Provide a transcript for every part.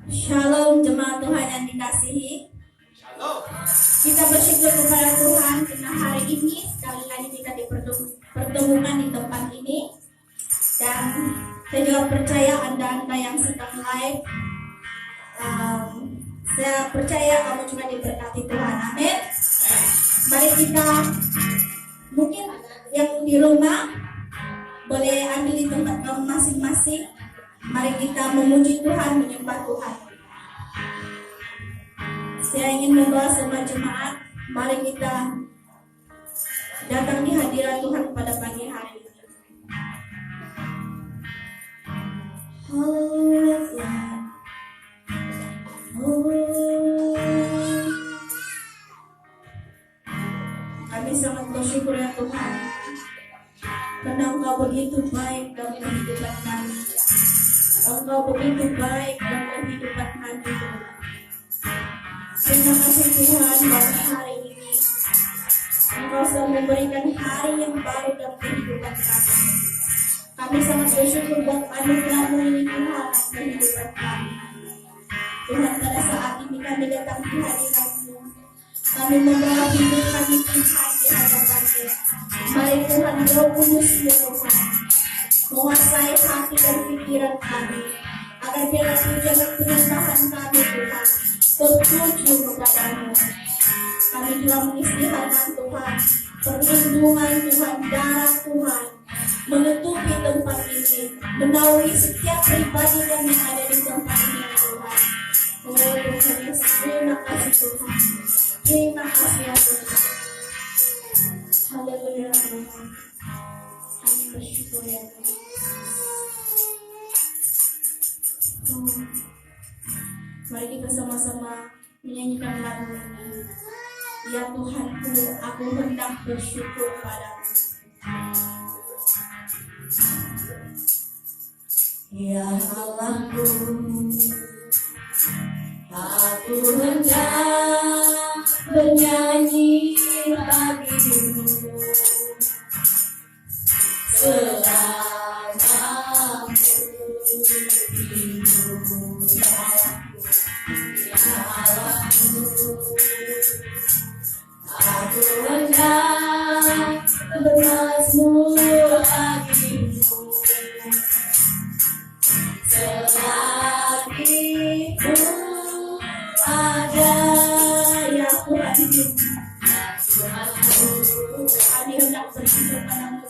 Shalom jemaat Tuhan yang dikasihi. Shalom. Kita bersyukur kepada Tuhan karena hari ini sekali lagi kita dipertemukan di tempat ini. Dan saya juga percaya Anda yang sedang live, saya percaya kamu juga diberkati Tuhan. Amin. Mari kita, mungkin yang di rumah boleh ambil di tempat kamu masing-masing. Mari kita memuji Tuhan, menyembah Tuhan. Saya ingin membawa semua jemaat, mari kita datang di hadirat Tuhan pada pagi hari ini. Haleluya. Kami sangat bersyukur ya Tuhan, karena Engkau begitu baik dalam kehidupan kami. Engkau begitu baik dalam kehidupan kami Tuhan. Terima kasih Tuhan bagi hari ini. Engkau selalu memberikan hari yang baru dalam kehidupan kami. Kami sangat bersyukur buat anugerah-Mu ini Tuhan dalam kehidupan kami. Tuhan, pada saat ini kami datang di hadirat-Mu. Kami membawa hidup kami Tuhan di hadapan-Mu. Mari Tuhan Roh Kudus-Mu Tuhan menguasai hati dan pikiran kami, agar biarlah tujuan penyembahan kami Tuhan tertuju kepada-Mu. Kami juga mengisytiharkan Tuhan perlindungan Tuhan, darah Tuhan menutupi tempat ini, menaungi setiap pribadi yang ada di tempat ini Tuhan. Oh Tuhan Yesus, terima kasih Tuhan, terima kasih ya Tuhan. Haleluya Tuhan, kami bersyukur ya Tuhan. Mari kita sama-sama menyanyikan lagu ini. Ya Tuhanku, aku hendak bersyukur padamu. Ya Allahku, aku hendak bernyanyi bagimu selama hidup. Ya Allahku, aku hendak bermazmur bagimu selagi ku ada. Ya Tuhan, kami hendak bersyukur padamu.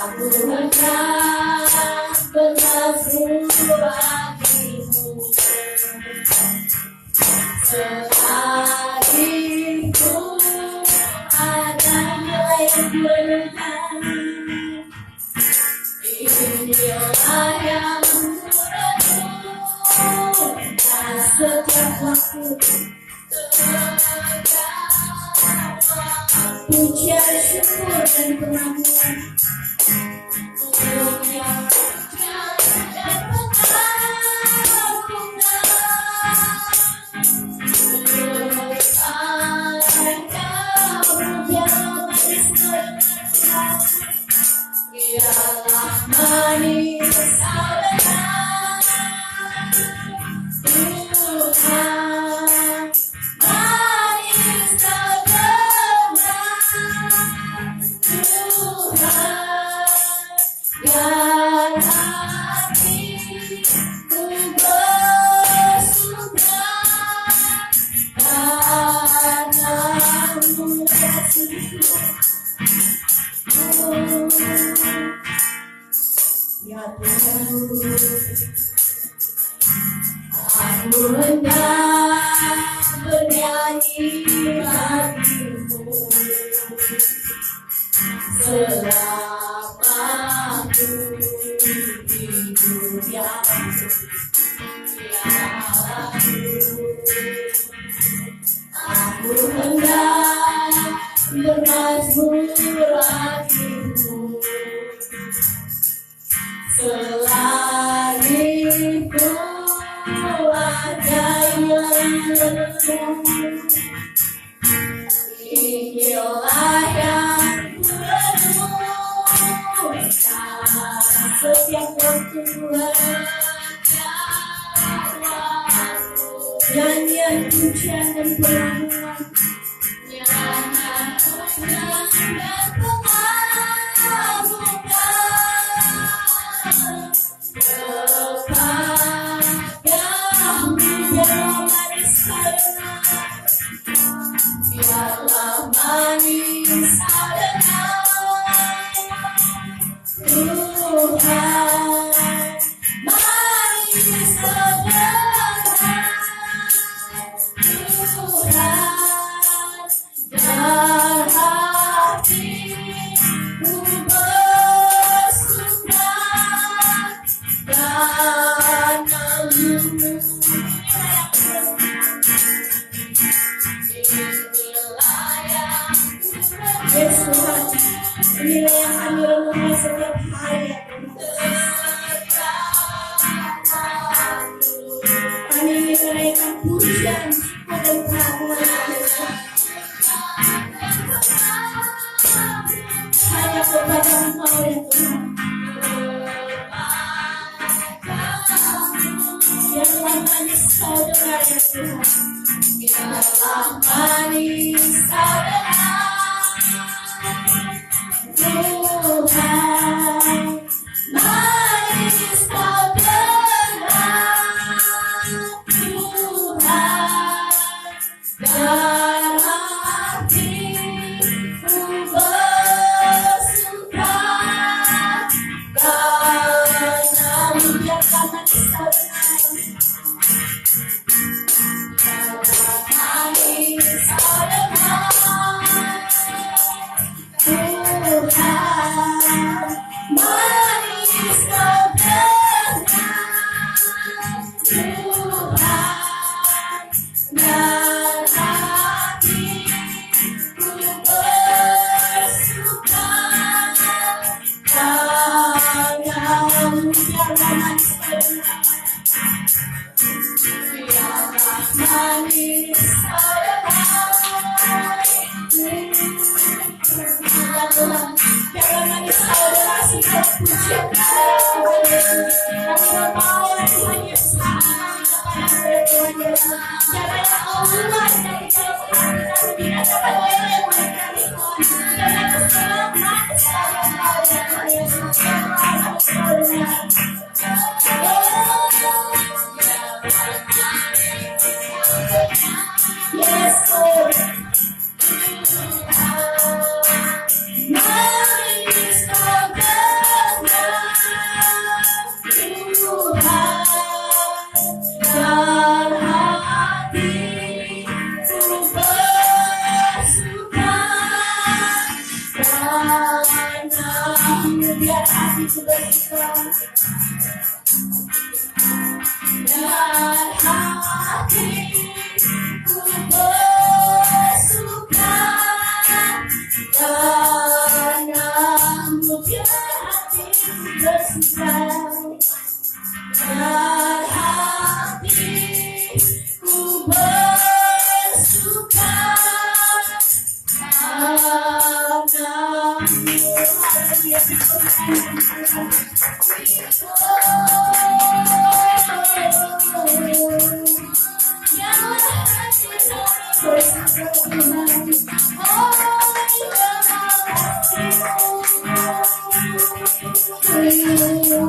Aku hendak bermazmur bagimu selagi ku ada nilai kebenaran. Inilah yang kurenungkan setiap waktu. Pujian, syukur dan pengakuan untuk yang dan biarlah manis adalah Tuhan, manis adalah Tuhan, dan hatiku bersuka karena-Mu Yesus. Ya Tuhan, aku hendak bernyanyi bagimu selama ku hidup. Ya aku hendak bermazmur bagimu selama Inilah yang penuh setiap waktu nyanyian pujian dan pengakuan, nyanyian pujian dan pengakuan kepadamu biarlah manis karena biarlah manis karena Tuhan manis karena Tuhan dan hatiku bersuka karena-Mu. Yes Tuhan, inilah yang kami renungkan setiap hari. Kami ingin menaikkan pujian dan pengakuan hanya kepada Engkau ya Tuhan. Biarlah manis Kau dengar ya Tuhan. Biarlah manis Kau dengar Tuhan, manis Kau dengar Tuhan, dan hatiku bersuka karena-Mu. Biarlah manis Kau dengar, biarlah manis Kau dengar Tuhan, manis Kau dengar Tuhan, dan hatiku bersuka karena-Mu. Biarlah manis Kau dengar, biarlah manis Kau dengar Tuhan, biarlah manis Kau dengar segala pujian kami. Kami mau ya Tuhan Yesus kepadamu ya Tuhan Yesus. Biarlah yang Kau buat dari dalam hati kami dirasakan oleh kami Tuhan. Biarlah segala manis Kau dengar ya Tuhan Yesus. Biarlah manis Kau dengar. Yes Lord. Manis Kau dengar Tuhan, dan hatiku bersuka karena-Mu. Biar hatiku bersuka dan hatiku bersuka karena-Mu. Biar hatiku bersuka dan hatiku bersuka karena-Mu. Haleluya.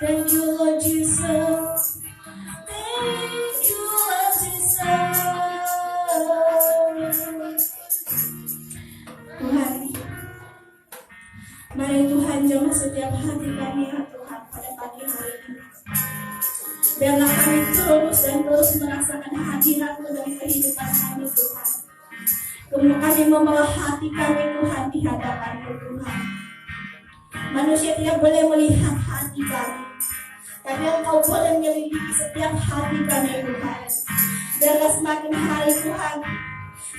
Thank you, Lord Jesus. Thank you, Lord Jesus. Tuhan, setiap hati kami ya Tuhan pada pagi hari ini. Biarlah kami terus dan terus merasakan hadirat-Mu dalam kehidupan kami Tuhan. Kami membawa hati kami Tuhan di hadapan-Mu Tuhan. Manusia tidak boleh melihat hati kami, tapi Engkau boleh menyelidiki setiap hati kami Tuhan. Biarlah semakin hari Tuhan,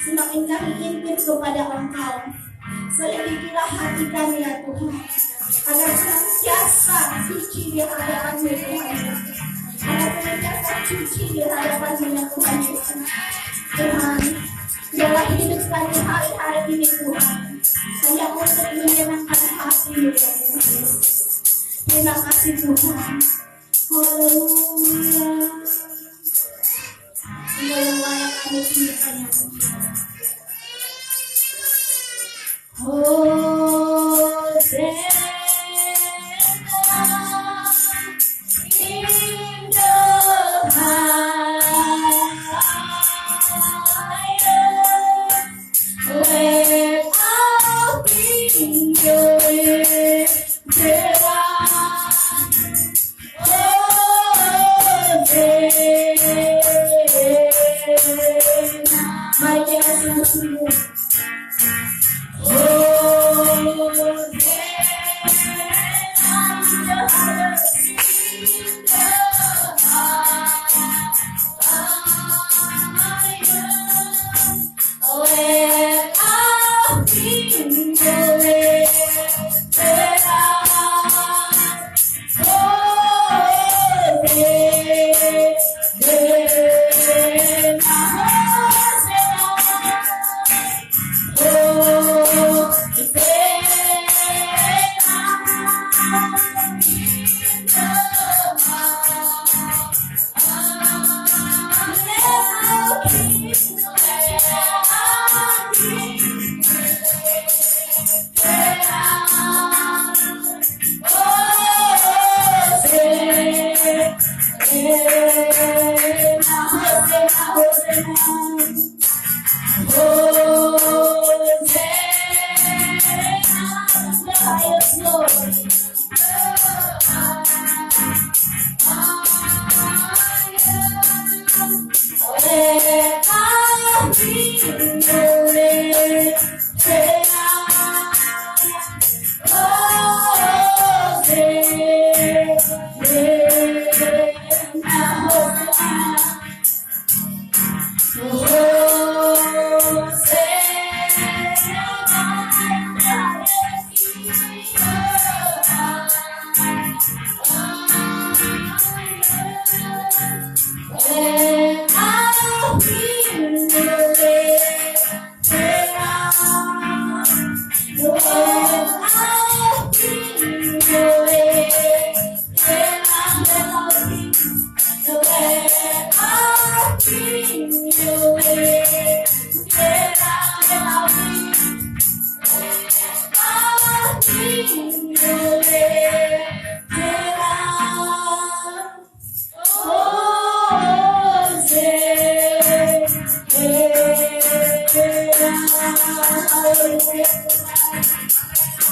semakin kami intim kepada Engkau. Selidikilah hati kami ya Tuhan, agar senantiasa suci di hadapan-Mu Tuhan. Agar senantiasa suci di hadapan-Mu ya Tuhan Yesus. Tuhan, biarlah hidup kami hari-hari ini Tuhan hanya untuk menyenangkan hati-Mu ya Tuhan. Terima kasih Tuhan. Haleluya. Engkau yang layak kami tinggikan ya Tuhan. Mari kita sungguh-sungguh.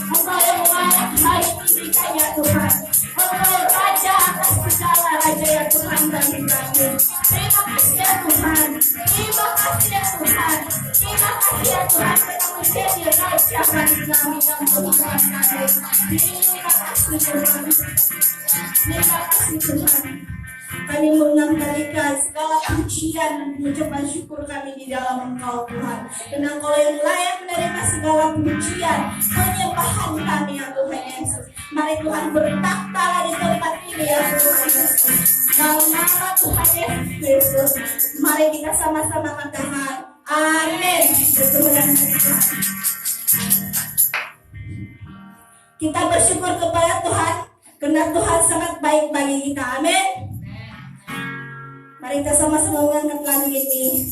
Engkau yang layak hari ini ya Tuhan. Engkau Raja atas segala Raja ya Tuhan kami kami. Terima kasih ya Tuhan. Terima kasih ya Tuhan. Terima kasih ya Tuhan karena menjadi Raja bagi kami yang Tuhan kami. Terima kasih Tuhan. Terima kasih Tuhan. Kami mengembalikan segala pujian dan mengucapkan syukur kami di dalam Engkau Tuhan. Dan Engkau yang layak menerima segala pujian, penyembahan kami ya Tuhan Yesus. Mari Tuhan bertakhta di tempat ini ya Tuhan Yesus. Dalam nama Tuhan Yesus, mari kita sama-sama katakan amin. Kita bersyukur kepada Tuhan karena Tuhan sangat baik bagi kita. Amin. Mari kita sama-sama mengangkat lagu ini.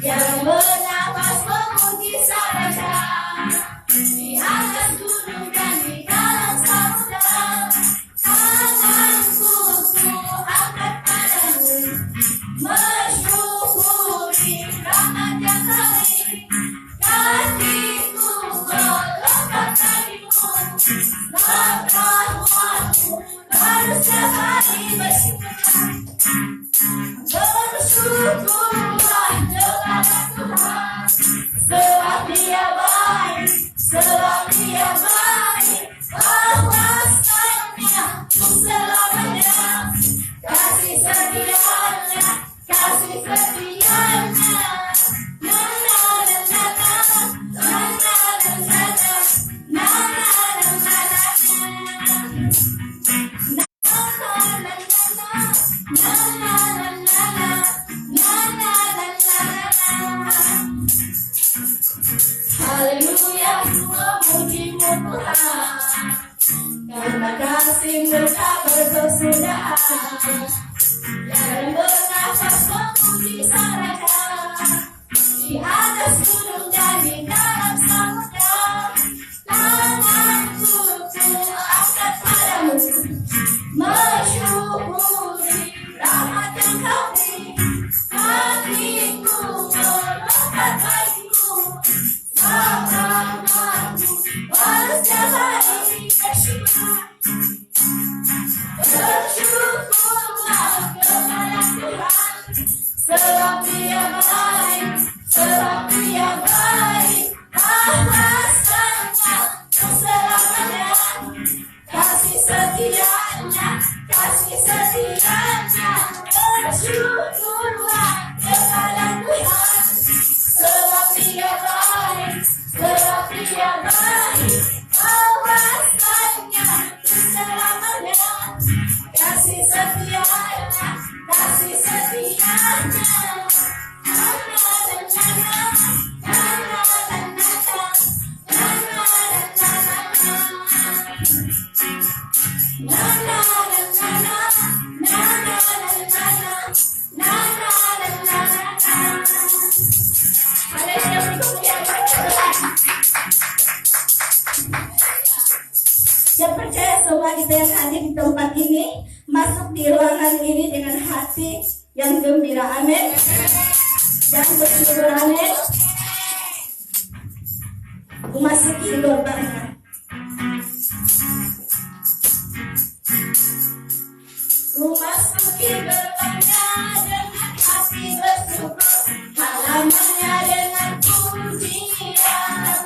Yang bernafas memuji Sang Raja di atas gunung dan di dalam samudra. Tanganku ku angkat padamu, mensyukuri rahmat yang kami. Hatiku melekat darimu, rahmatmu baru setiap hari bersyukur. Bersyukurlah kepada Tuhan, sebab Dia baik, sebab Dia baik. Bahwasanya selamanya, kasih setianya, kasih setianya. Na na na na na, na na na na na, na na na na. Haleluya, memuji-Mu Tuhan, karena kasih-Mu tak berkesudahan. Yang bernafas memuji Sang Raja di atas gunung dan di dalam samudra. Tanganku ku angkat padamu, mensyukuri rahmat yang Kau beri. Hatiku melekat padamu, rahmat-Mu baru setiap hari bersyukur. Bersyukurlah kepada Tuhan, sebab Dia baik, sebab Dia baik. Bahwasanya selamanya, kasih setianya, kasih setianya. Bersyukurlah kepada Tuhan, sebab Dia baik, sebab Dia baik. Bahwasanya selamanya, kasih setianya, kasih setianya. Na na na na, na na na na, na na na na. Na na na na na, na na na na, na na na na. Haleluya, berkemuliaan bagi Tuhan. Saya percaya semua kita yang hadir di tempat ini masuk di ruangan ini dengan hati yang gembira, amin, dan bersyukur, amin. Memasuki gerbangnya, memasuki gerbangnya dengan hati bersyukur, halamannya dengan pujian.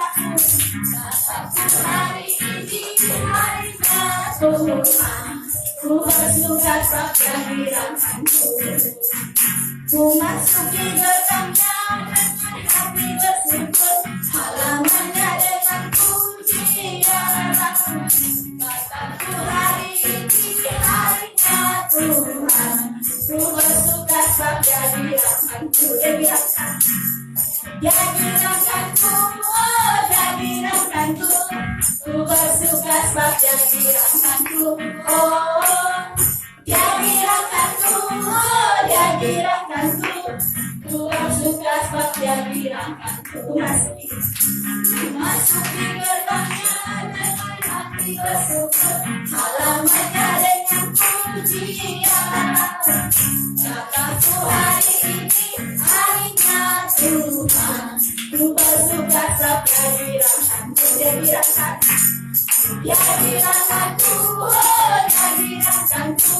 Kataku hari ini harinya Tuhan, ku bersuka sabda firman-Mu. Ku masuki gerbangnya dengan hati bersyukur, halamannya dengan pujian. Kataku hari ini harinya Tuhan, ku bersuka sabda firman-Mu. Dia bilangkan, Dia bilangkanku, oh Dia bilangkanku, ku bersuka sebab Dia bilangkanku, oh Dia bilangkanku, oh Dia bilangkanku, ku bersuka sebab Dia bilangkanku. Masuki gerbangnya dengan hati bersyukur, halamannya dengan pujian. Kataku hari ini harinya Tuhan, ku bersuka sebab Dia bilangkanku. Dia bilangkan, Dia bilangkanku, oh Dia bilangkanku,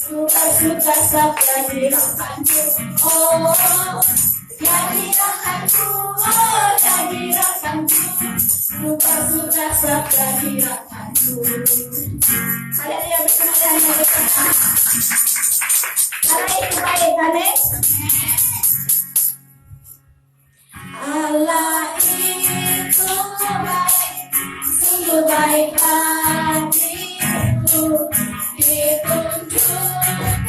ku bersuka sebab Dia bilangkanku, oh Dia bilangkanku, oh Dia bilangkanku, ku bersuka sebab Dia bilangkanku. Haleluya, berkemuliaan bagi Tuhan. Allah itu baik, amin. Allah itu baik, sungguh baik hatiku, ditunjukkan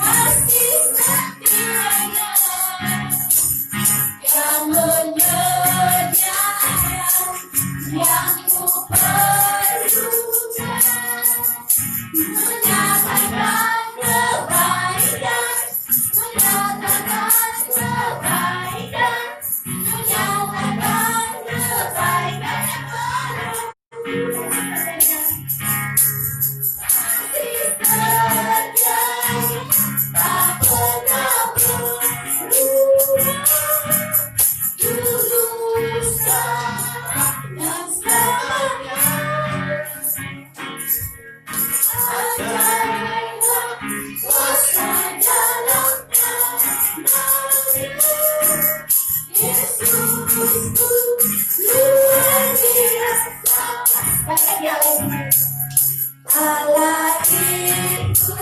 kasih setianya yang menyediakan yang ku perlukan, menyatakan kebaikan, menyatakan kebaikan. lagi Allah itu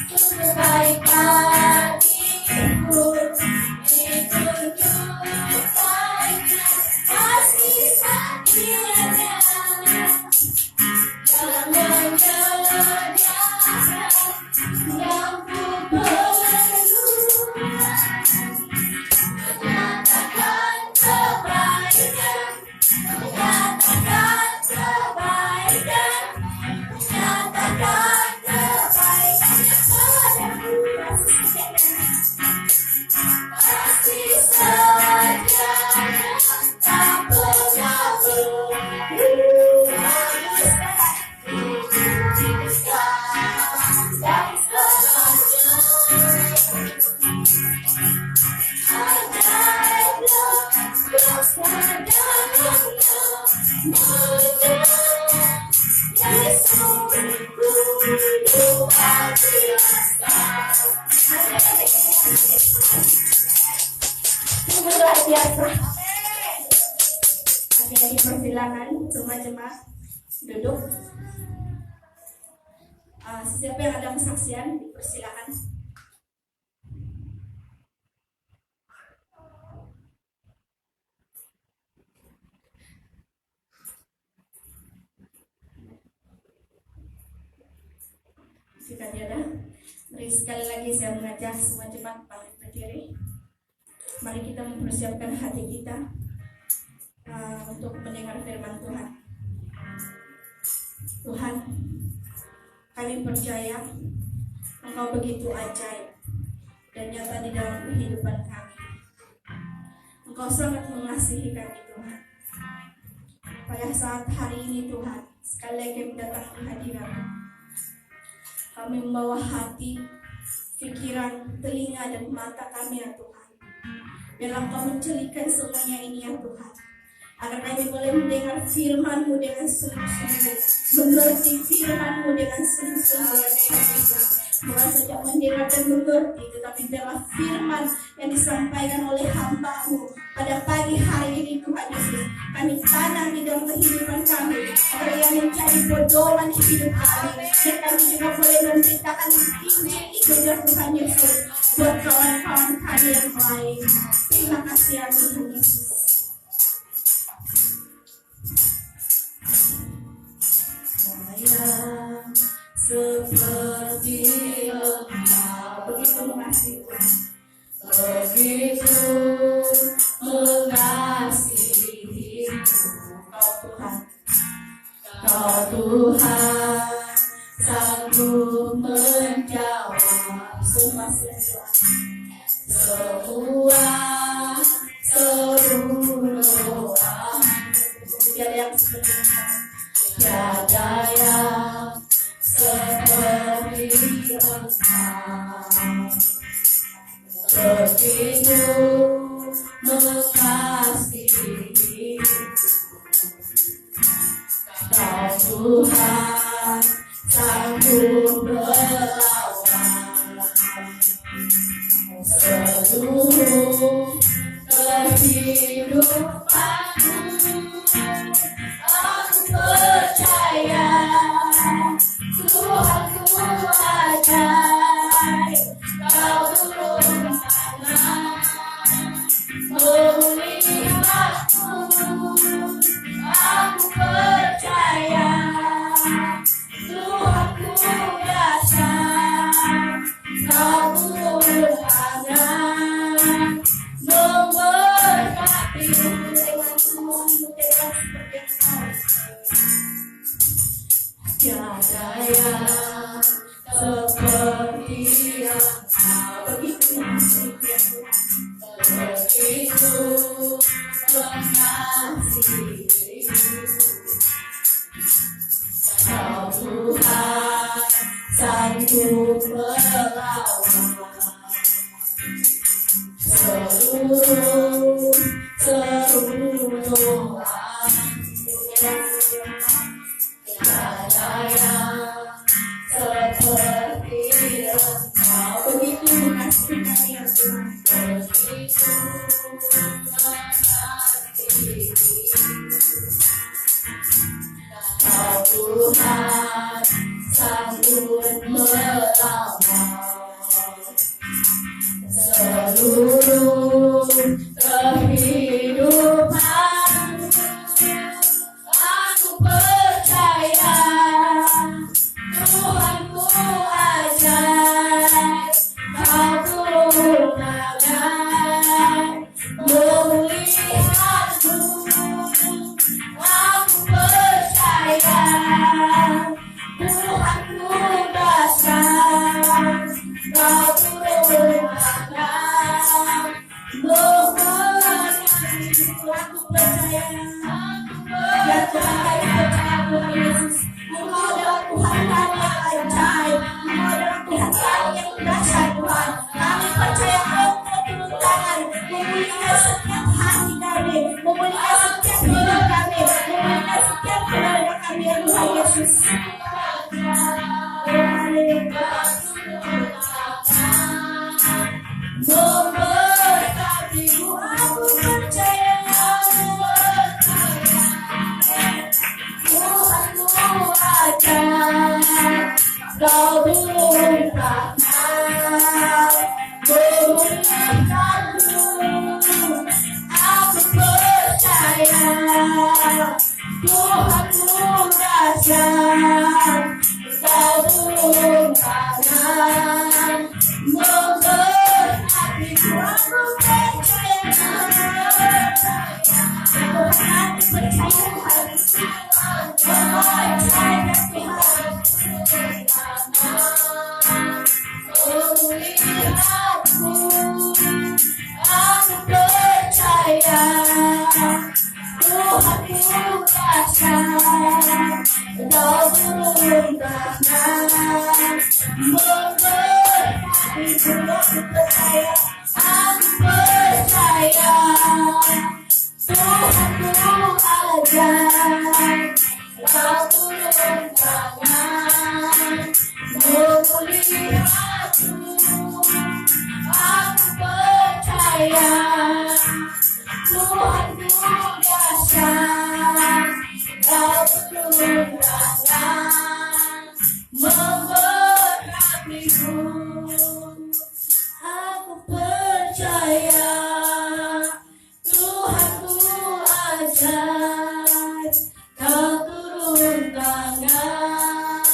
sungguh baik bagiku, ditunjuk baiknya kasih setianya yang menyediakan yang ku perlukan, menyatakan kebaikan, menyatakan kebaikan, menyatakan kebaikan padaku, kasih setianya tak pernah berubah, dan selamanya. Ajaiblah kuasa dalamnya, Yesus luar biasa. Sungguh luar biasa. Oke, persilakan semua jemaat duduk. Siapa yang ada kesaksian, dipersilakan. Jika tidak, mari sekali lagi saya mengajak semua jemaat bangkit berdiri. Mari kita mempersiapkan hati kita untuk mendengar firman Tuhan. Tuhan, kami percaya Engkau begitu ajaib dan nyata di dalam kehidupan kami. Engkau sangat mengasihi kami, Tuhan. Pada saat hari ini, Tuhan, sekali lagi kami datang di hadirat-Mu. Kami membawa hati, pikiran, telinga, dan mata kami, ya Tuhan. Biarlah Engkau mencelikan semuanya ini, ya Tuhan. Agar kami boleh mendengar firman-Mu dengan sungguh-sungguh, mengerti firman-Mu dengan sungguh-sungguh, ya Tuhan. Bukan saja mendengar dan mengerti, tetapi biarlah firman yang disampaikan oleh hamba-Mu pada pagi hari ini, Tuhan Yesus, kami tanam di dalam kehidupan kami, agar yang menjadi pedoman di hidup kami, dan kami juga boleh memberitakan Injil itu, ya Tuhan Yesus, buat kawan-kawan kami yang lain. Terima kasih, ya Tuhan Yesus. Saya seperti Engkau, begitu mengasihi, begitu mengasihi Kau Tuhan, Kau Tuhan sanggup menjawab semua seluruh doa. Tiada yang sebenarnya, tiada yang seperti Engkau, begitu mengasihi Kau Tuhan sanggup melawan seluruh kehidupanku. Aku percaya Tuhanku ajaib, Kau turun tangan memulihkanku. Aku percaya Tuhanku dahsyat, Kau turun tangan memberkati. Tiada yang seperti Engkau, begitu mengasihi, begitu mengasihi Kau Tuhan sanggup melawan seluruh doa. Tiada yang seperti Engkau, begitu mengasihi kami, ya Tuhan. Begitu mengasihi seluruh kehidupan. Aku percaya Tuhanku ajaib, Kau turun tangan memulihkanku. Aku percaya Tuhanku dahsyat, Kau turun tangan memulihkanku. Aku percaya ya Tuhan, kami percaya Tuhan Yesus, Engkau adalah Tuhan kami yang ajaib, Engkau adalah Tuhan kami yang dahsyat Tuhan. Kami percaya Engkau turun tangan memulihkan setiap hati kami, memulihkan setiap hidup kami, memulihkan setiap keluarga kami ya Tuhan Yesus. Memberkatiku, aku percaya Tuhanku ajaib, Kau turun tangan memulihkanku. Aku percaya Tuhanku dahsyat, Kau turun tangan memberkatiku. Aku percaya Tuhan, aku percaya memulihkanku. Aku percaya Tuhanku dahsyat, Kau turun tangan memberkatiku. Aku percaya Tuhanku ajaib, Kau turun tangan memulihkanku. Aku percaya Tuhanku dahsyat, Kau turun tangan memberkatiku. Aku percaya Tuhanku ajaib, Kau turun tangan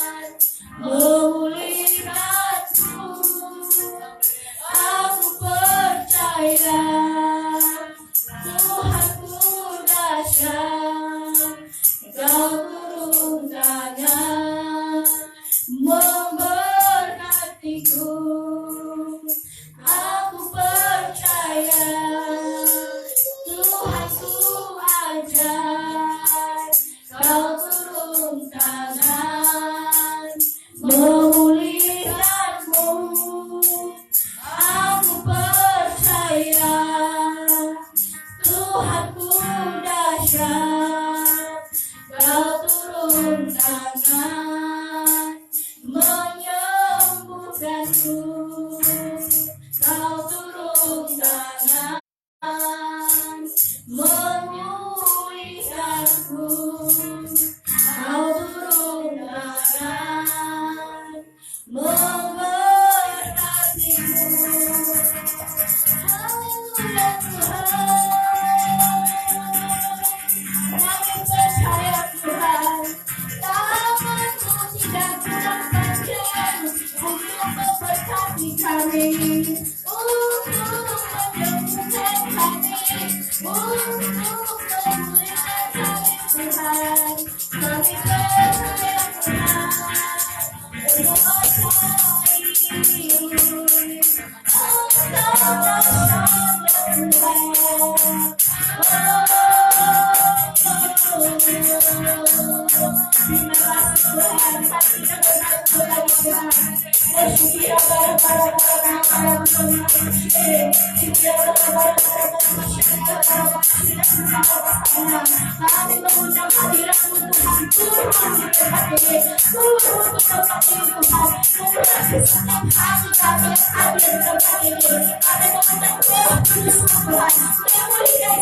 memulihkanku. Aku percaya Tuhanku dahsyat, Kau turun tangan memberkatiku. Aku percaya Tuhanku ajaib, Kau turun tangan memulihkanku. Aku percaya Tuhanku dahsyat, Kau turun tangan menyembuhkanku. Kau turun tangan memulihkanku. Kau turun tangan memberkatiku. Haleluya Tuhan, kami percaya Tuhan, tangan-Mu tidak kurang panjang untuk memberkati kami, untuk menyembuhkan kami, untuk memulihkan kami Tuhan. Kami percaya Tuhan, Engkau ajaib, Engkau dahsyat Tuhan. Terima kasih Tuhan, kami tidak berkata lagi Tuhan. Bersyukur para kami mengundang hadirat-Mu Tuhan, turun di tempat ini, turun di tempat ini Tuhan, memberkati setiap hati kami yang hadir di tempat ini. Kami mengundang Roh Kudus Tuhan, memulihkan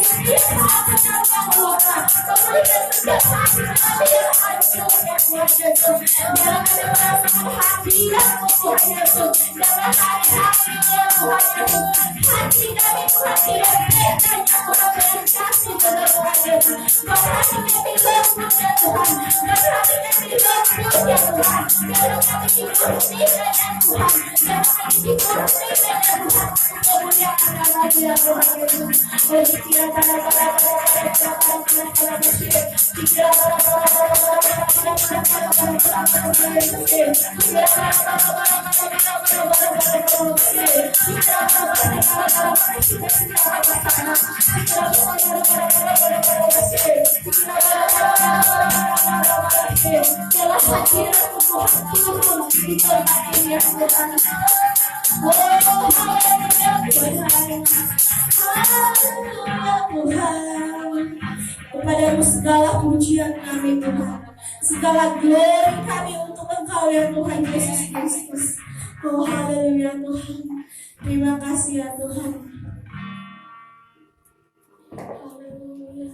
Kepadamu segala pujian kami Tuhan, segala glory kami untuk Engkau ya Tuhan Yesus Kristus. Oh haleluya Tuhan, terima kasih ya Tuhan. Haleluya.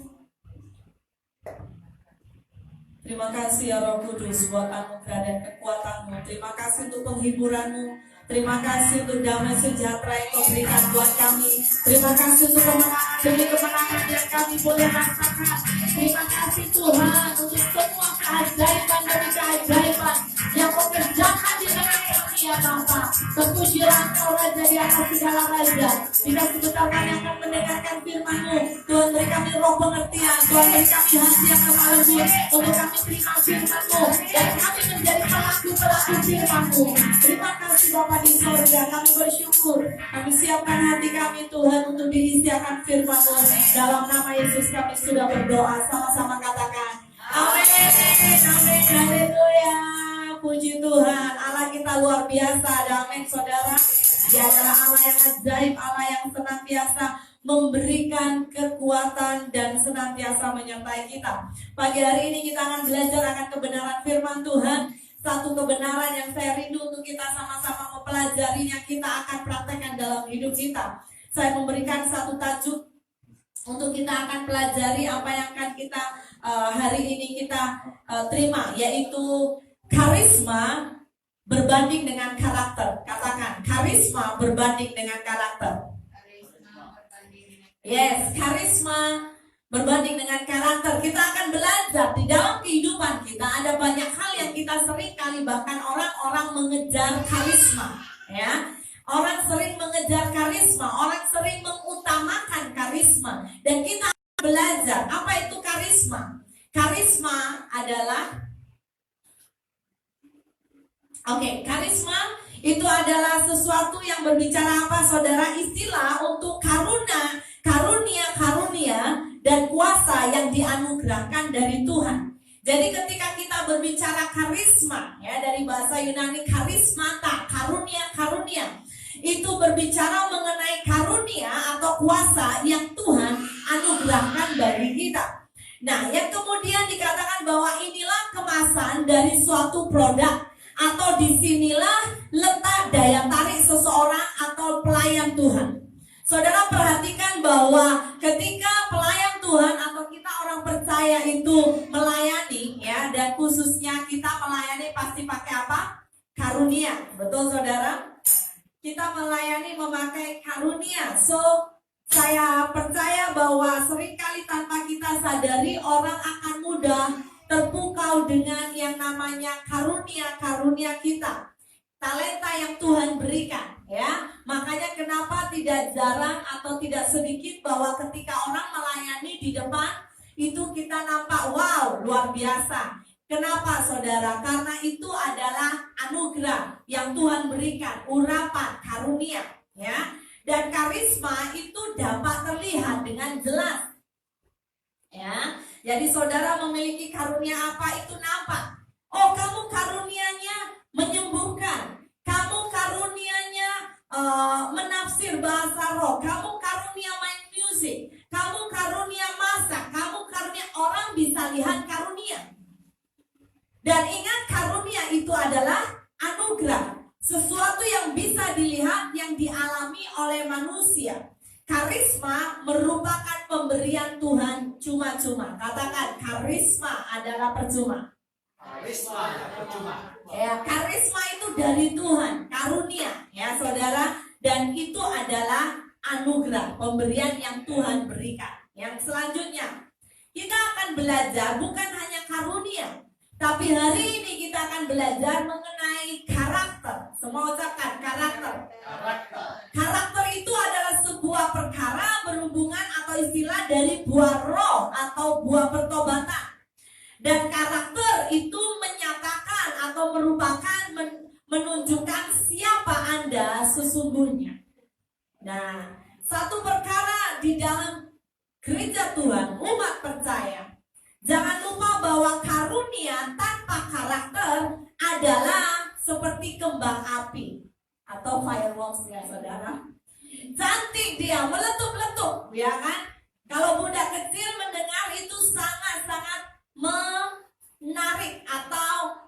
Terima kasih ya Roh Kudus buat anugerah dan kekuatan-Mu. Terima kasih untuk penghiburan-Mu. Terima kasih untuk damai sejahtera yang Kau berikan buat kami. Terima kasih untuk kemenangan demi kemenangan yang kami boleh rasakan. Terima kasih Tuhan untuk semua keajaiban demi keajaiban yang Kau kerjakan di dalam kami ya Bapa. Terpujilah Kau Raja di atas segala raja. Jika sebentar kami akan mendengarkan firman-Mu, Tuhan beri kami roh pengertian, Tuhan beri kami hati yang lemah lembut untuk kami terima firman-Mu dan kami menjadi pelaku-pelaku firman-Mu. Terima kasih Bapa di sorga, kami bersyukur. Kami siapkan hati kami Tuhan untuk diisi akan firman-Mu. Dalam nama Yesus kami sudah berdoa, sama-sama katakan amin, amin, haleluya. Puji Tuhan, Allah kita luar biasa, amin saudara. Dia adalah Allah yang ajaib, Allah yang senantiasa memberikan kekuatan dan senantiasa menyertai kita. Pagi hari ini kita akan belajar akan kebenaran firman Tuhan. Satu kebenaran yang saya rindu untuk kita sama-sama mempelajarinya, kita akan praktekkan dalam hidup kita. Saya memberikan satu tajuk untuk kita akan pelajari apa yang akan kita hari ini kita terima, yaitu karisma berbanding dengan karakter. Katakan, karisma berbanding dengan karakter. Yes, karisma berbanding dengan karakter. Kita akan belajar di dalam kehidupan kita ada banyak hal yang kita sering kali, bahkan orang-orang mengejar karisma, ya. Orang sering mengejar karisma, orang sering mengutamakan karisma, dan kita akan belajar apa itu karisma. Karisma adalah karisma itu adalah sesuatu yang berbicara apa saudara? Istilah untuk karunia dan kuasa yang dianugerahkan dari Tuhan. Jadi ketika kita berbicara karisma, ya, dari bahasa Yunani karismata, karunia, itu berbicara mengenai karunia atau kuasa yang Tuhan anugerahkan bagi kita. Nah, yang kemudian dikatakan bahwa inilah kemasan dari suatu produk, atau disinilah letak daya tarik seseorang atau pelayan Tuhan. Saudara perhatikan bahwa ketika pelayan Tuhan atau kita orang percaya itu melayani, ya, dan khususnya kita melayani pasti pakai apa? Karunia. Betul saudara? Kita melayani memakai karunia. So, saya percaya bahwa seringkali tanpa kita sadari orang akan mudah terpukau dengan yang namanya karunia kita, talenta yang Tuhan berikan, ya. Makanya kenapa tidak jarang atau tidak sedikit bahwa ketika orang melayani di depan itu kita nampak wow, luar biasa. Kenapa saudara? Karena itu adalah anugerah yang Tuhan berikan, urapan, karunia, ya. Dan karisma itu dapat terlihat dengan jelas, ya. Jadi saudara memiliki karunia apa itu nampak. Oh, kamu karunianya menyembuhkan, kamu karunianya menafsir bahasa roh, kamu karunia main musik, kamu karunia masak, kamu karunia, orang bisa lihat karunia. Dan ingat, karunia itu adalah anugerah, sesuatu yang bisa dilihat, yang dialami oleh manusia. Karisma merupakan pemberian Tuhan cuma-cuma. Katakan, karisma adalah percuma. Karisma adalah percuma. Ya, karisma itu dari Tuhan, karunia, ya saudara, dan itu adalah anugerah, pemberian yang Tuhan berikan. Yang selanjutnya, kita akan belajar bukan hanya karunia, tapi hari ini kita akan belajar mengenai karakter. Semua ucapkan karakter. Karakter. Karakter itu adalah sebuah perkara berhubungan atau istilah dari buah roh atau buah pertobatan. Dan karakter itu menyatakan atau merupakan menunjukkan siapa Anda sesungguhnya. Nah, satu perkara di dalam gereja Tuhan, umat percaya, jangan lupa bahwa karunia tanpa karakter adalah seperti kembang api atau fireworks ya saudara. Cantik dia, meletup-letup, ya kan? Kalau budak kecil mendengar itu sangat-sangat menarik atau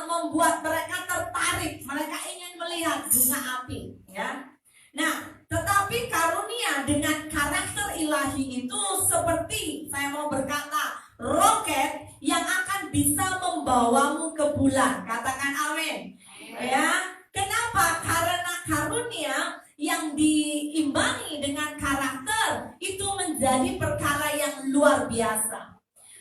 membuat mereka tertarik, mereka ingin melihat bunga api, ya. Nah, tetapi karunia dengan karakter ilahi itu seperti saya mau berkata roket yang akan bisa membawamu ke bulan. Katakan amin. Ya, kenapa? Karena karunia yang diimbangi dengan karakter itu menjadi perkara yang luar biasa.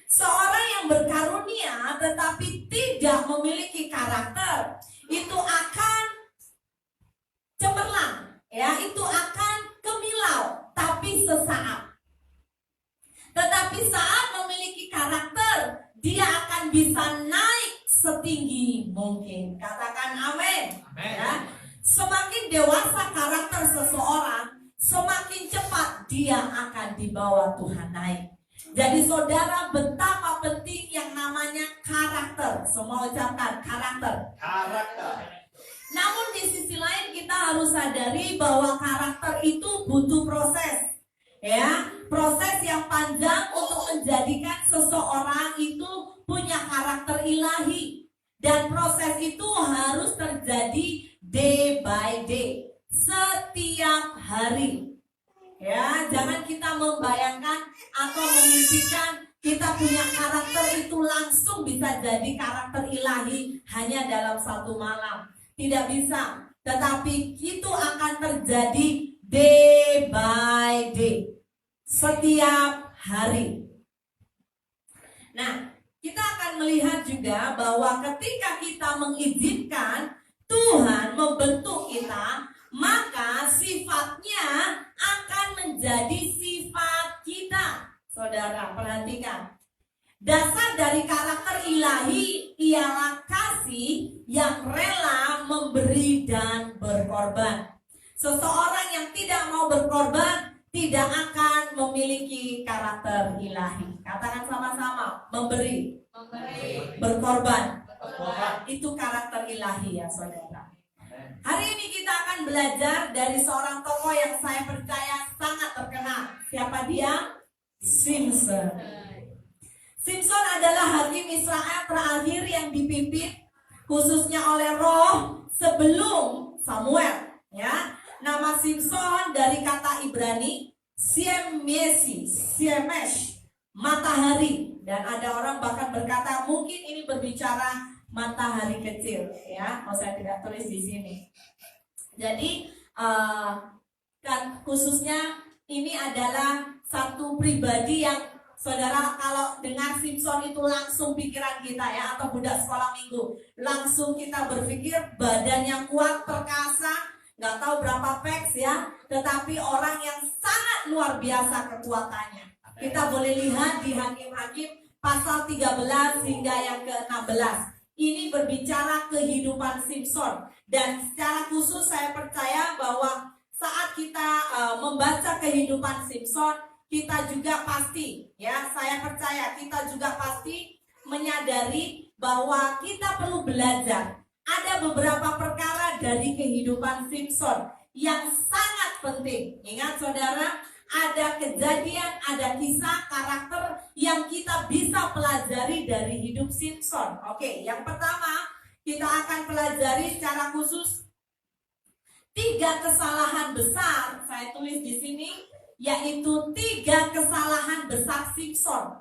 Seorang yang berkarunia tetapi tidak memiliki karakter itu akan cemerlang, ya, itu akan kemilau tapi sesaat. Tetapi saat memiliki karakter, dia akan bisa naik setinggi mungkin. Katakan amin. Ya. Semakin dewasa karakter seseorang, semakin cepat dia akan dibawa Tuhan naik. Jadi saudara, betapa penting yang namanya karakter. Semua ucapkan karakter. Karakter. Namun di sisi lain kita harus sadari bahwa karakter itu butuh proses. Ya, proses yang panjang untuk menjadikan seseorang itu punya karakter ilahi. Dan proses itu harus terjadi day by day, setiap hari. Ya, jangan kita membayangkan atau memimpikan kita punya karakter itu langsung bisa jadi karakter ilahi hanya dalam satu malam. Tidak bisa, tetapi itu akan terjadi day by day, setiap hari. Nah, kita akan melihat juga bahwa ketika kita mengizinkan Tuhan membentuk kita, maka sifatnya akan menjadi sifat kita. Saudara, perhatikan. Dasar dari karakter ilahi ialah kasih yang rela memberi dan berkorban. Seseorang yang tidak mau berkorban tidak akan memiliki karakter ilahi. Katakan sama-sama, memberi, berkorban. Itu karakter ilahi ya saudara. Hari ini kita akan belajar dari seorang tokoh yang saya percaya sangat terkenal. Siapa dia? Samson. Samson adalah hakim Israel terakhir yang dipimpin khususnya oleh Roh sebelum Samuel. Ya, nama Samson dari kata Ibrani Shemesh, matahari. Dan ada orang bahkan berkata mungkin ini berbicara matahari kecil, ya. Oh, saya tidak tulis di sini. Jadi kan khususnya ini adalah satu pribadi yang saudara kalau dengar Samson itu langsung pikiran kita ya, atau budak sekolah minggu, langsung kita berpikir badan yang kuat, perkasa, nggak tahu berapa peks ya, tetapi orang yang sangat luar biasa kekuatannya. Kita boleh lihat di Hakim-Hakim pasal 13 hingga yang ke-16. Ini berbicara kehidupan Samson. Dan secara khusus saya percaya bahwa saat kita membaca kehidupan Samson, kita juga pasti, ya, saya percaya kita juga pasti menyadari bahwa kita perlu belajar. Ada beberapa perkara dari kehidupan Samson yang sangat penting. Ingat saudara, ada kejadian, ada kisah karakter yang kita bisa pelajari dari hidup Samson. Oke, yang pertama kita akan pelajari secara khusus 3 kesalahan besar. Saya tulis di sini yaitu 3 kesalahan besar Simpson.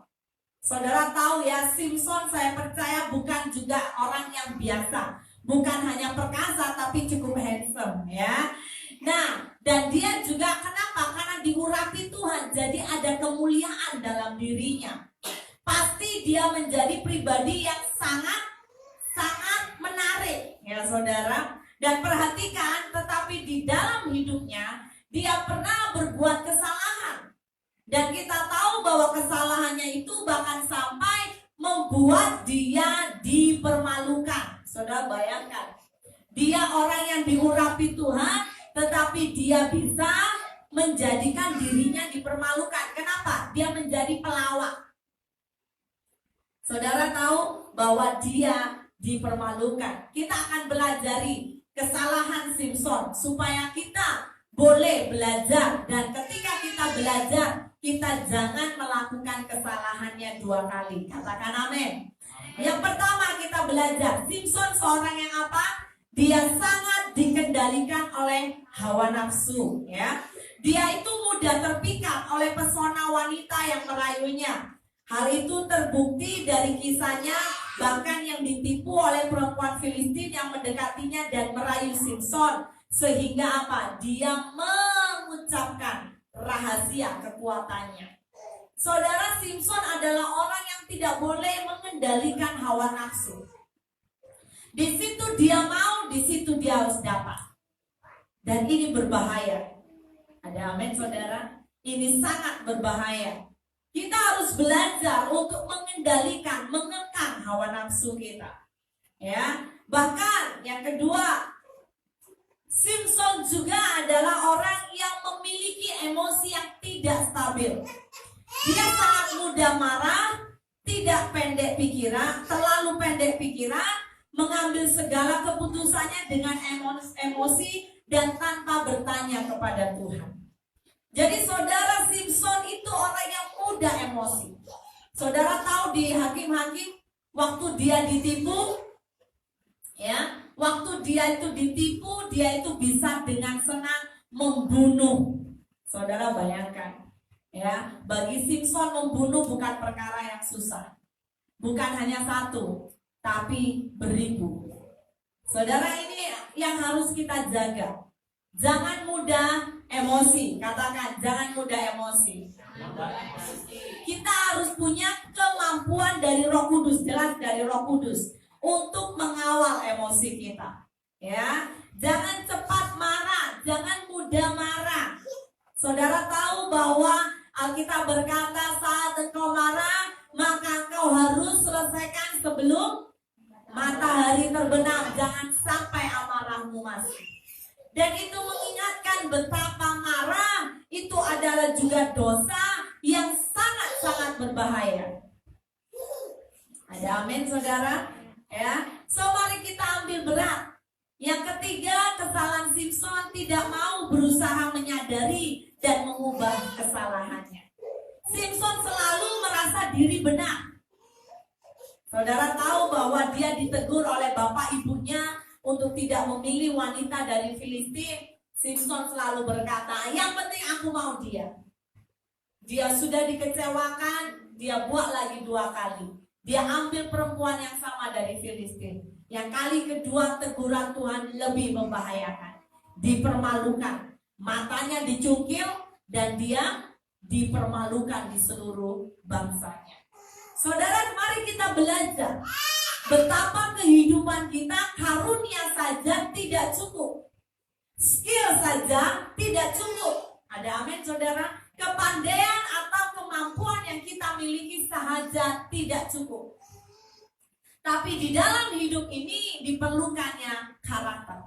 Saudara tahu ya, Simpson saya percaya bukan juga orang yang biasa, bukan hanya perkasa tapi cukup handsome ya. Nah, dan dia juga kenapa? Karena diurapi Tuhan, jadi ada kemuliaan dalam dirinya. Pasti dia menjadi pribadi yang sangat menarik ya saudara. Dan perhatikan, tetapi di dalam hidupnya dia pernah berbuat kesalahan. Dan kita tahu bahwa kesalahannya itu bahkan sampai membuat dia dipermalukan. Saudara bayangkan, dia orang yang diurapi Tuhan, tetapi dia bisa menjadikan dirinya dipermalukan. Kenapa? Dia menjadi pelawak. Saudara tahu bahwa dia dipermalukan. Kita akan belajari kesalahan Simpson supaya kita boleh belajar, dan ketika kita belajar, kita jangan melakukan kesalahannya 2 kali. Katakan amin. Yang pertama kita belajar, Simpson seorang yang apa? Dia sangat dikendalikan oleh hawa nafsu ya. Dia itu mudah terpikat oleh pesona wanita yang merayunya. Hal itu terbukti dari kisahnya, bahkan yang ditipu oleh perempuan Filistin yang mendekatinya dan merayu Simpson, sehingga apa? Dia mengucapkan rahasia kekuatannya. Saudara, Simpson adalah orang yang tidak boleh mengendalikan hawa nafsu. Di situ dia mau, di situ dia harus dapat. Dan ini berbahaya. Ada amin saudara? Ini sangat berbahaya. Kita harus belajar untuk mengendalikan, mengekang hawa nafsu kita. Ya, bahkan yang kedua, Simpson juga adalah orang yang memiliki emosi yang tidak stabil. Dia sangat mudah marah, tidak pendek pikiran, terlalu pendek pikiran, mengambil segala keputusannya dengan emosi dan tanpa bertanya kepada Tuhan. Jadi saudara, Simpson itu orang yang mudah emosi. Saudara tahu di Hakim-Hakim, waktu dia ditipu, ya, waktu dia itu ditipu, dia itu bisa dengan senang membunuh. Saudara bayangkan, ya, bagi Simpson membunuh bukan perkara yang susah. Bukan hanya 1, tapi beribu. Saudara, ini yang harus kita jaga. Jangan mudah emosi. Katakan, jangan mudah emosi. Kita harus punya kemampuan dari Roh Kudus, jelas dari Roh Kudus, untuk mengawal emosi kita. Ya, jangan cepat marah, jangan mudah marah. Saudara tahu bahwa Alkitab berkata, saat engkau marah, maka engkau harus selesaikan sebelum matahari terbenam. Jangan sampai amarahmu masih. Dan itu mengingatkan betapa marah itu adalah juga dosa yang sangat-sangat berbahaya. Ada amin saudara? Ya, so mari kita ambil berat. Yang ketiga, kesalahan Simpson tidak mau berusaha menyadari dan mengubah kesalahannya. Simpson selalu merasa diri benar. Saudara tahu bahwa dia ditegur oleh bapak ibunya untuk tidak memilih wanita dari Filistin. Simpson selalu berkata, yang penting aku mau dia. Dia sudah dikecewakan, dia buat lagi 2 kali. Dia ambil perempuan yang sama dari Filistin. Yang kali kedua teguran Tuhan lebih membahayakan. Dipermalukan, matanya dicungkil, dan dia dipermalukan di seluruh bangsanya. Saudara, mari kita belajar betapa kehidupan kita karunia saja tidak cukup, skill saja tidak cukup. Ada amin saudara? Kepandaian atau kemampuan yang kita miliki saja tidak cukup. Tapi di dalam hidup ini diperlukannya karakter.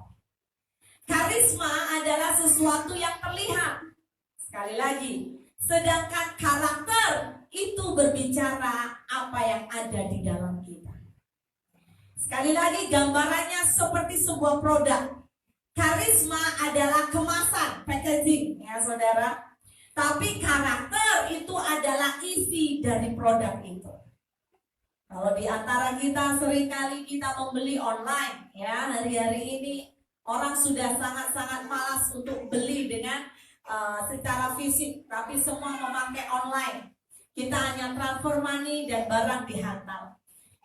Karisma adalah sesuatu yang terlihat. Sekali lagi, sedangkan karakter itu berbicara apa yang ada di dalam kita. Sekali lagi, gambarannya seperti sebuah produk. Karisma adalah kemasan, packaging ya saudara. Tapi karakter itu adalah isi dari produk itu. Kalau di antara kita seringkali kita membeli online ya, hari-hari ini orang sudah sangat-sangat malas untuk beli dengan secara fisik, tapi semua memakai online. Kita hanya transfer money dan barang dihantar.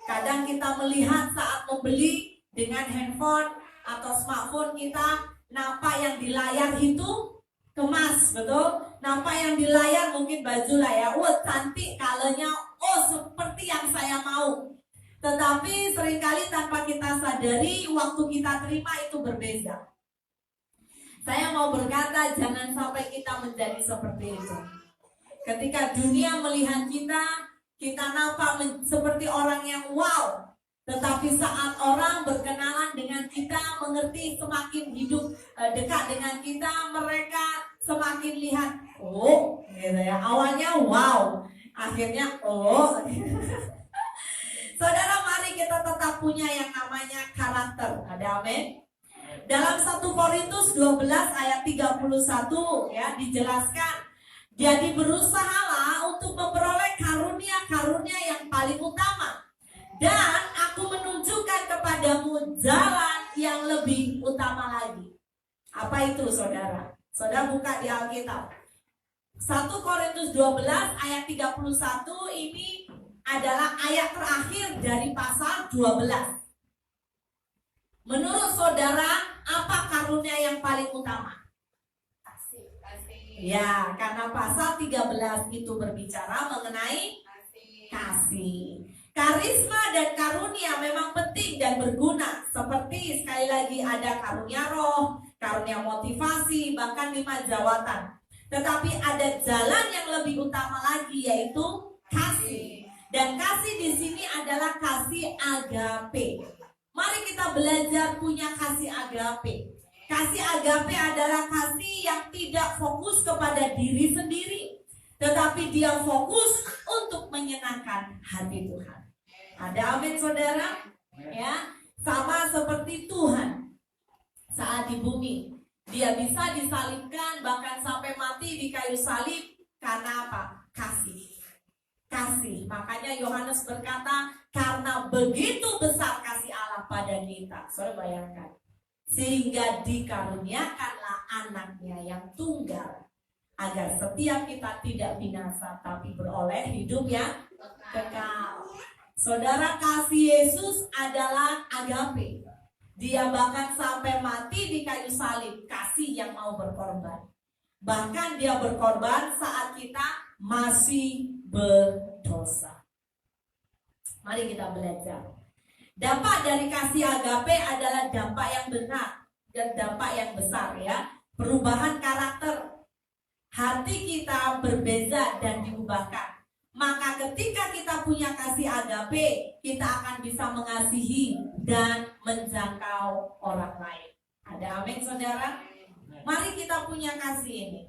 Kadang kita melihat saat membeli dengan handphone atau smartphone kita, nampak yang di layar itu kemas, betul? Nampak yang di layar mungkin baju lah ya, cantik kalanya, seperti yang saya mau. Tetapi seringkali tanpa kita sadari, waktu kita terima itu berbeda. Saya mau berkata, jangan sampai kita menjadi seperti itu. Ketika dunia melihat kita nampak seperti orang yang wow. Tetapi saat orang berkenalan dengan kita, mengerti, semakin hidup dekat dengan kita, mereka semakin lihat, gitu ya. Awalnya wow, akhirnya Saudara, mari kita tetap punya yang namanya karakter. Ada amin? Dalam 1 Korintus 12 ayat 31 ya dijelaskan, jadi berusahalah untuk memperoleh karunia-karunia yang paling utama. Dan aku menunjukkan kepadamu jalan yang lebih utama lagi. Apa itu, saudara? Saudara buka di Alkitab. 1 Korintus 12 ayat 31 ini adalah ayat terakhir dari pasal 12. Menurut saudara, apa karunia yang paling utama? Kasih. Ya, karena pasal 13 itu berbicara mengenai kasih. Karisma dan karunia memang penting dan berguna. Seperti sekali lagi ada karunia roh, karunia motivasi, bahkan 5 jawatan. Tetapi ada jalan yang lebih utama lagi, yaitu kasih. Dan kasih di sini adalah kasih agape. Mari kita belajar punya kasih agape. Kasih agape adalah kasih yang tidak fokus kepada diri sendiri, tetapi dia fokus untuk menyenangkan hati Tuhan. Ada amin, saudara? Ya, sama seperti Tuhan saat di bumi, dia bisa disalibkan bahkan sampai mati di kayu salib karena apa? Kasih. Makanya Yohanes berkata, karena begitu besar kasih Allah pada kita. Saudara bayangkan, sehingga dikaruniakanlah anaknya yang tunggal, agar setiap kita tidak binasa tapi beroleh hidup yang kekal. Saudara, kasih Yesus adalah agape. Dia bahkan sampai mati di kayu salib, kasih yang mau berkorban. Bahkan dia berkorban saat kita masih berdosa. Mari kita belajar. Dampak dari kasih agape adalah dampak yang benar dan dampak yang besar ya. Perubahan karakter. Hati kita berbeza dan diubahkan. Maka ketika kita punya kasih agape, kita akan bisa mengasihi dan menjangkau orang lain. Ada amin, saudara? Mari kita punya kasih ini.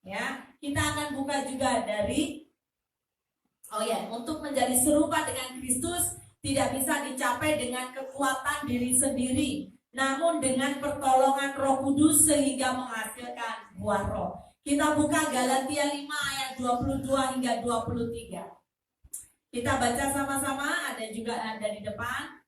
Ya, kita akan buka juga dari untuk menjadi serupa dengan Kristus tidak bisa dicapai dengan kekuatan diri sendiri, namun dengan pertolongan Roh Kudus sehingga menghasilkan buah roh. Kita buka Galatia 5 ayat 22 hingga 23. Kita baca sama-sama, ada juga ada di depan.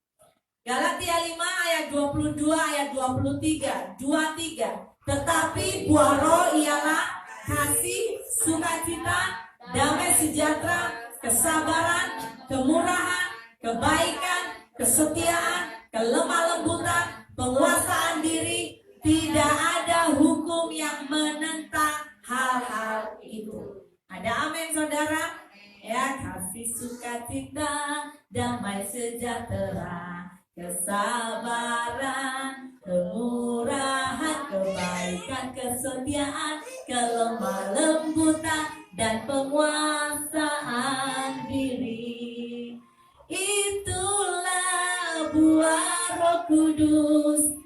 Galatia 5 ayat 22 ayat 23. 23. Tetapi buah roh ialah kasih, sukacita, damai sejahtera, kesabaran, kemurahan, kebaikan, kesetiaan, kelemah lembutan, penguasaan diri. Tidak ada hukum yang menentang hal-hal itu. Ada amin, saudara? Ya, kasih, sukacita, damai sejahtera, kesabaran, kemurahan, kebaikan, kesetiaan, kelemah lembutan, dan penguasaan diri. Itulah buah Roh Kudus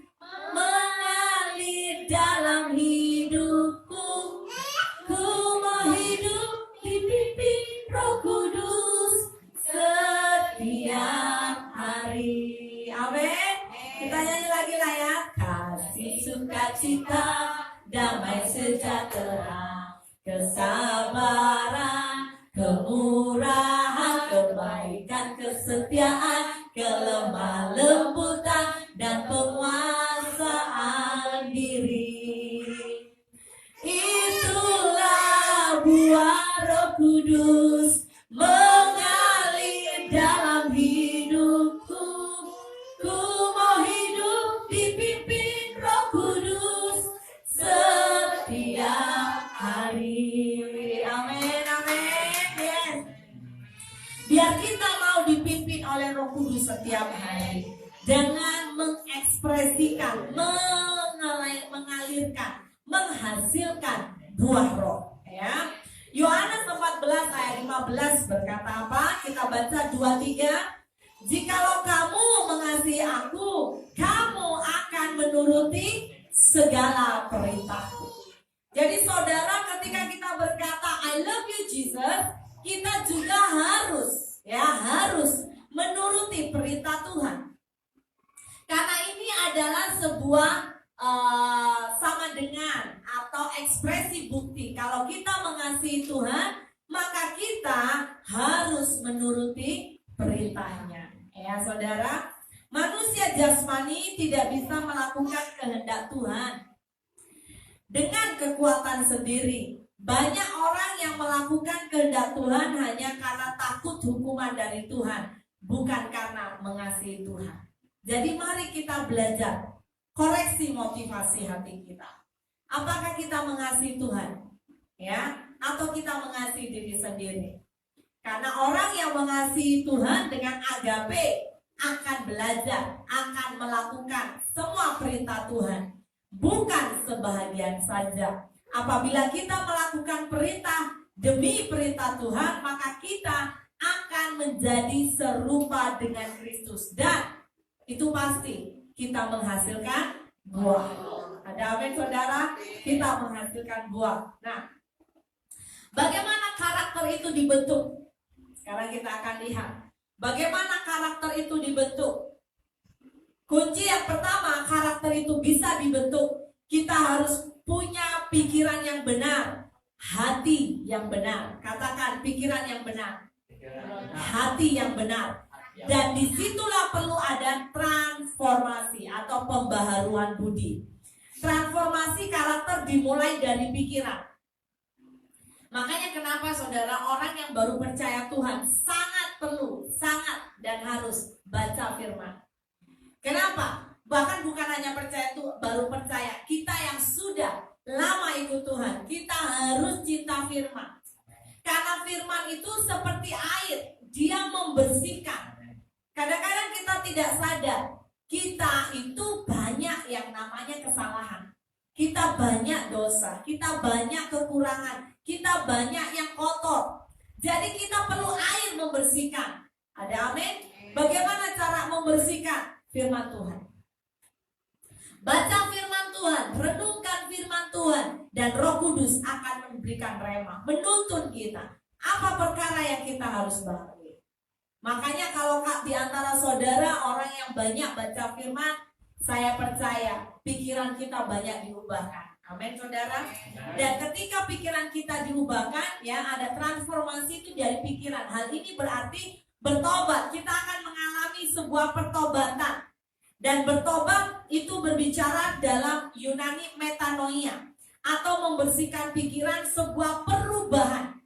mengalir dalam hidupku. Ku mau hidup di pimpin Roh Kudus setiap hari. Amin. Kita nyanyi lagi lah ya. Kasih, sukacita, damai sejahtera, kesabaran, kemurahan, kebaikan, kesetiaan, kelemah lembutan, dan penguasaan diri. Itu buah Roh Kudus mengalir dalam hidupku. Ku mau hidup dipimpin Roh Kudus setiap hari. Amin, amin. Yes. Biar kita mau dipimpin oleh Roh Kudus setiap hari dengan mengekspresikan, mengalirkan, menghasilkan buah roh, ya. Yohanes 14 ayat 15 berkata apa? Kita baca 2-3. Jikalau kamu mengasihi aku, kamu akan menuruti segala perintahku. Jadi saudara, ketika kita berkata I love you Jesus, kita juga harus menuruti perintah Tuhan. Karena ini adalah sebuah sama dengan atau ekspresi bukti kalau kita mengasihi Tuhan, maka kita harus menuruti perintahnya. Ya saudara, manusia jasmani tidak bisa melakukan kehendak Tuhan dengan kekuatan sendiri. Banyak orang yang melakukan kehendak Tuhan hanya karena takut hukuman dari Tuhan, bukan karena mengasihi Tuhan. Jadi mari kita belajar koreksi motivasi hati kita. Apakah kita mengasihi Tuhan? Ya, atau kita mengasihi diri sendiri? Karena orang yang mengasihi Tuhan dengan agape akan belajar, akan melakukan semua perintah Tuhan, bukan sebahagian saja. Apabila kita melakukan perintah demi perintah Tuhan, maka kita akan menjadi serupa dengan Kristus, dan itu pasti kita menghasilkan buah. Ada amin saudara? Kita menghasilkan buah. Nah, bagaimana karakter itu dibentuk? Sekarang kita akan lihat bagaimana karakter itu dibentuk. Kunci yang pertama, karakter itu bisa dibentuk. Kita harus punya pikiran yang benar, hati yang benar. Katakan pikiran yang benar, hati yang benar. Dan disitulah perlu ada transformasi atau pembaharuan budi. Transformasi karakter dimulai dari pikiran. Makanya kenapa saudara, orang yang baru percaya Tuhan sangat perlu, sangat dan harus baca firman. Kenapa? Bahkan bukan hanya percaya Tuhan, baru percaya, kita yang sudah lama ikut Tuhan, kita harus cinta firman. Karena firman itu seperti air, dia membersihkan. Kadang-kadang kita tidak sadar, kita itu banyak yang namanya kesalahan. Kita banyak dosa, kita banyak kekurangan, kita banyak yang kotor. Jadi kita perlu air membersihkan. Ada amin? Bagaimana cara membersihkan? Firman Tuhan. Baca firman Tuhan, renungkan firman Tuhan, dan Roh Kudus akan memberikan rema, menuntun kita. Apa perkara yang kita harus bahas? Makanya kalau di antara saudara orang yang banyak baca firman, saya percaya pikiran kita banyak diubahkan. Amin saudara. Dan ketika pikiran kita diubahkan, ya ada transformasi itu dari pikiran. Hal ini berarti bertobat. Kita akan mengalami sebuah pertobatan. Dan bertobat itu berbicara dalam Yunani metanoia, atau membersihkan pikiran, sebuah perubahan.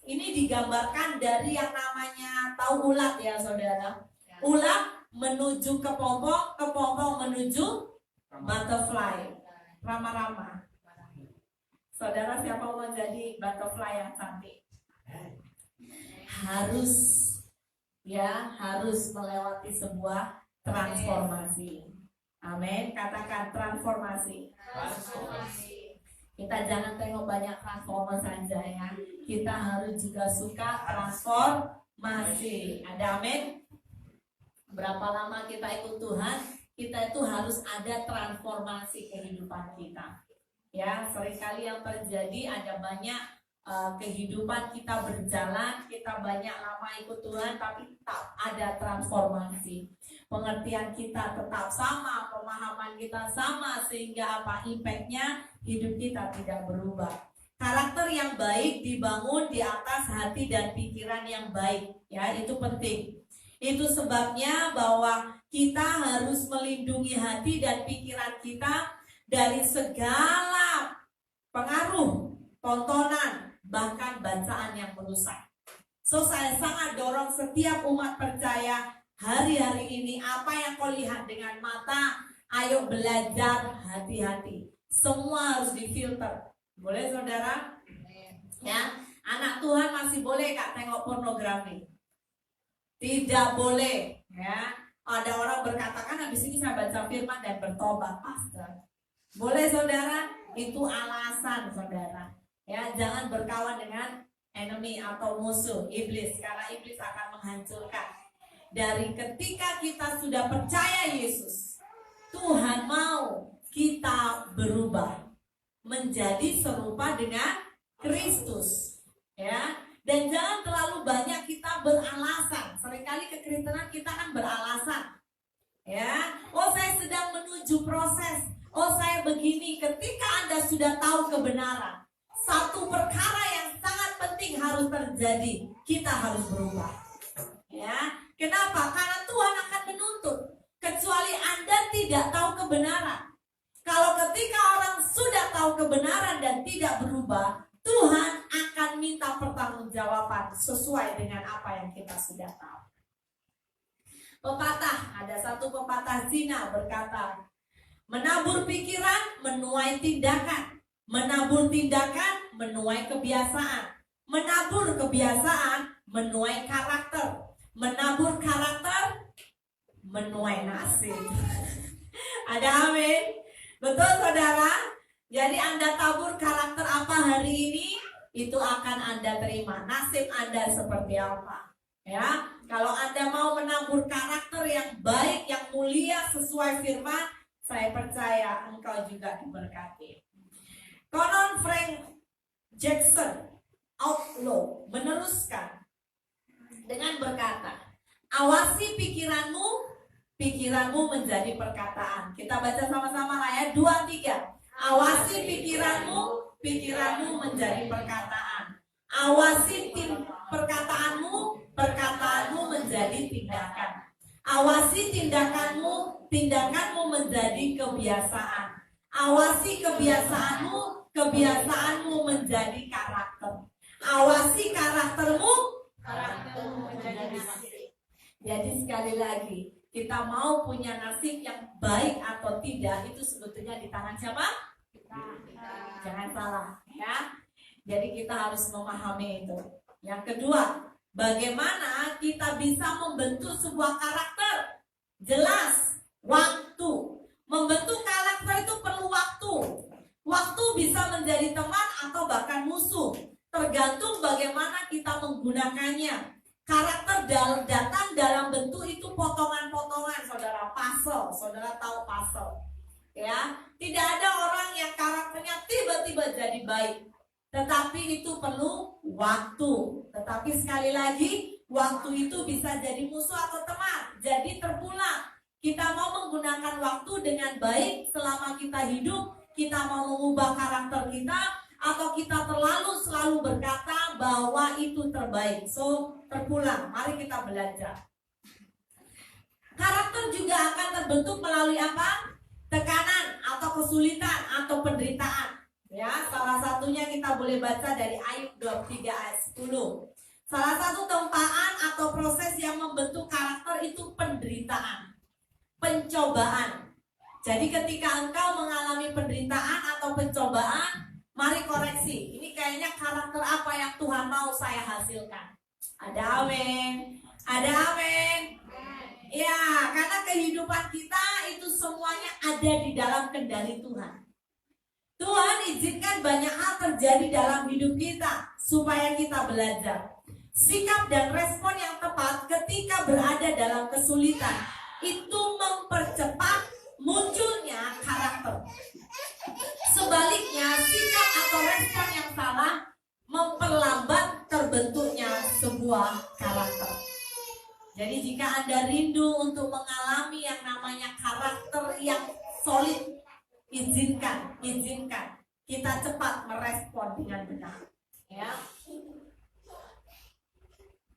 Ini digambarkan dari yang namanya, tahu ulat ya saudara. Ulat menuju kepompong menuju butterfly, rama-rama. Saudara, siapa mau jadi butterfly yang cantik? Harus melewati sebuah transformasi. Amin. Katakan transformasi. Kita jangan tengok banyak transformasi saja ya. Kita harus juga suka transformasi. Ada amin? Berapa lama kita ikut Tuhan, kita itu harus ada transformasi kehidupan kita. Ya, seringkali yang terjadi ada banyak kehidupan kita berjalan, kita banyak lama ikut Tuhan, tapi tak ada transformasi. Pengertian kita tetap sama, pemahaman kita sama, sehingga apa impactnya? Hidup kita tidak berubah. Karakter yang baik dibangun di atas hati dan pikiran yang baik, ya itu penting. Itu sebabnya bahwa kita harus melindungi hati dan pikiran kita dari segala pengaruh, tontonan, bahkan rusak. So saya sangat dorong setiap umat percaya hari-hari ini apa yang kau lihat dengan mata, ayo belajar hati-hati. Semua harus difilter. Boleh saudara? Ya, anak Tuhan masih boleh Kak tengok pornografi? Tidak boleh. Ya, ada orang berkatakan habis ini saya baca firman dan bertobat, pastor. Boleh saudara? Itu alasan saudara. Ya, jangan berkawan dengan enemy atau musuh iblis, karena iblis akan menghancurkan. Dari ketika kita sudah percaya Yesus, Tuhan mau kita berubah menjadi serupa dengan Kristus, ya. Dan jangan terlalu banyak kita beralasan. Seringkali kekristenan kita kan beralasan, ya. Oh, saya sedang menuju proses. Oh, saya begini. Ketika Anda sudah tahu kebenaran, satu perkara yang sangat penting harus terjadi, kita harus berubah. Ya, kenapa? Karena Tuhan akan menuntut. Kecuali Anda tidak tahu kebenaran. Kalau ketika orang sudah tahu kebenaran dan tidak berubah, Tuhan akan minta pertanggungjawaban sesuai dengan apa yang kita sudah tahu. Pepatah, ada satu pepatah Cina berkata, menabur pikiran menuai tindakan. Menabur tindakan menuai kebiasaan. Menabur kebiasaan menuai karakter. Menabur karakter menuai nasib. Ada amin? Betul saudara? Jadi Anda tabur karakter apa hari ini, itu akan Anda terima. Nasib Anda seperti apa? Ya, kalau Anda mau menabur karakter yang baik, yang mulia sesuai firman, saya percaya engkau juga diberkati. Konon Frank Jackson Outlaw meneruskan dengan berkata, awasi pikiranmu, pikiranmu menjadi perkataan. Kita baca sama-sama lah ya, 2, 3. Awasi pikiranmu, pikiranmu menjadi perkataan. Awasi perkataanmu, perkataanmu menjadi tindakan. Awasi tindakanmu, tindakanmu menjadi kebiasaan. Awasi kebiasaanmu, kebiasaanmu menjadi karakter. Awasi karaktermu, karaktermu menjadi nasib. Jadi sekali lagi, kita mau punya nasib yang baik atau tidak, itu sebetulnya di tangan siapa? Kita. Jangan salah, ya. Jadi kita harus memahami itu. Yang kedua, bagaimana kita bisa membentuk sebuah karakter? Jelas, waktu. Membentuk karakter itu perlu waktu. Waktu bisa menjadi teman atau bahkan musuh, tergantung bagaimana kita menggunakannya. Karakter datang dalam bentuk itu potongan-potongan, saudara, puzzle. Saudara tahu puzzle, ya? Tidak ada orang yang karakternya tiba-tiba jadi baik, tetapi itu perlu waktu. Tetapi sekali lagi, waktu itu bisa jadi musuh atau teman. Jadi terpulang. Kita mau menggunakan waktu dengan baik selama kita hidup, kita mau mengubah karakter kita, atau kita selalu berkata bahwa itu terbaik. So, terpulang. Mari kita belajar. Karakter juga akan terbentuk melalui apa? Tekanan atau kesulitan atau penderitaan. Ya, salah satunya kita boleh baca dari Ayub 23 ayat 10. Salah satu tempaan atau proses yang membentuk karakter itu penderitaan, pencobaan. Jadi ketika engkau mengalami penderitaan atau pencobaan, mari koreksi. Ini kayaknya karakter apa yang Tuhan mau saya hasilkan. Ada amin. Ada amin. Ya, karena kehidupan kita itu semuanya ada di dalam kendali Tuhan. Tuhan izinkan banyak hal terjadi dalam hidup kita supaya kita belajar. Sikap dan respon yang tepat ketika berada dalam kesulitan itu mempercepat munculnya karakter. Sebaliknya, sikap atau respon yang salah memperlambat terbentuknya sebuah karakter. Jadi jika Anda rindu untuk mengalami yang namanya karakter yang solid, izinkan kita cepat merespon dengan benar. Ya,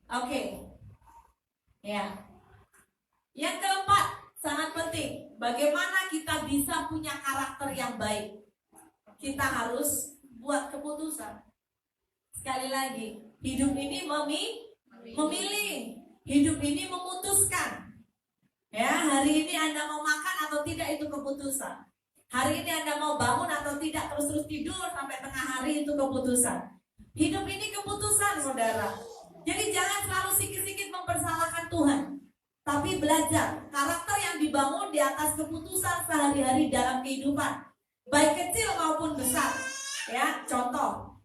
oke. Ya. Yang keempat, sangat penting. Bagaimana kita bisa punya karakter yang baik? Kita harus buat keputusan. Sekali lagi, Hidup ini memilih. Hidup ini memutuskan. Ya, hari ini Anda mau makan atau tidak itu keputusan. Hari ini Anda mau bangun atau tidak, terus tidur sampai tengah hari itu keputusan. Hidup ini keputusan, saudara. Jadi jangan selalu sikit-sikit mempersalahkan Tuhan. Tapi belajar karakter yang dibangun di atas keputusan sehari-hari dalam kehidupan, baik kecil maupun besar. Ya, contoh,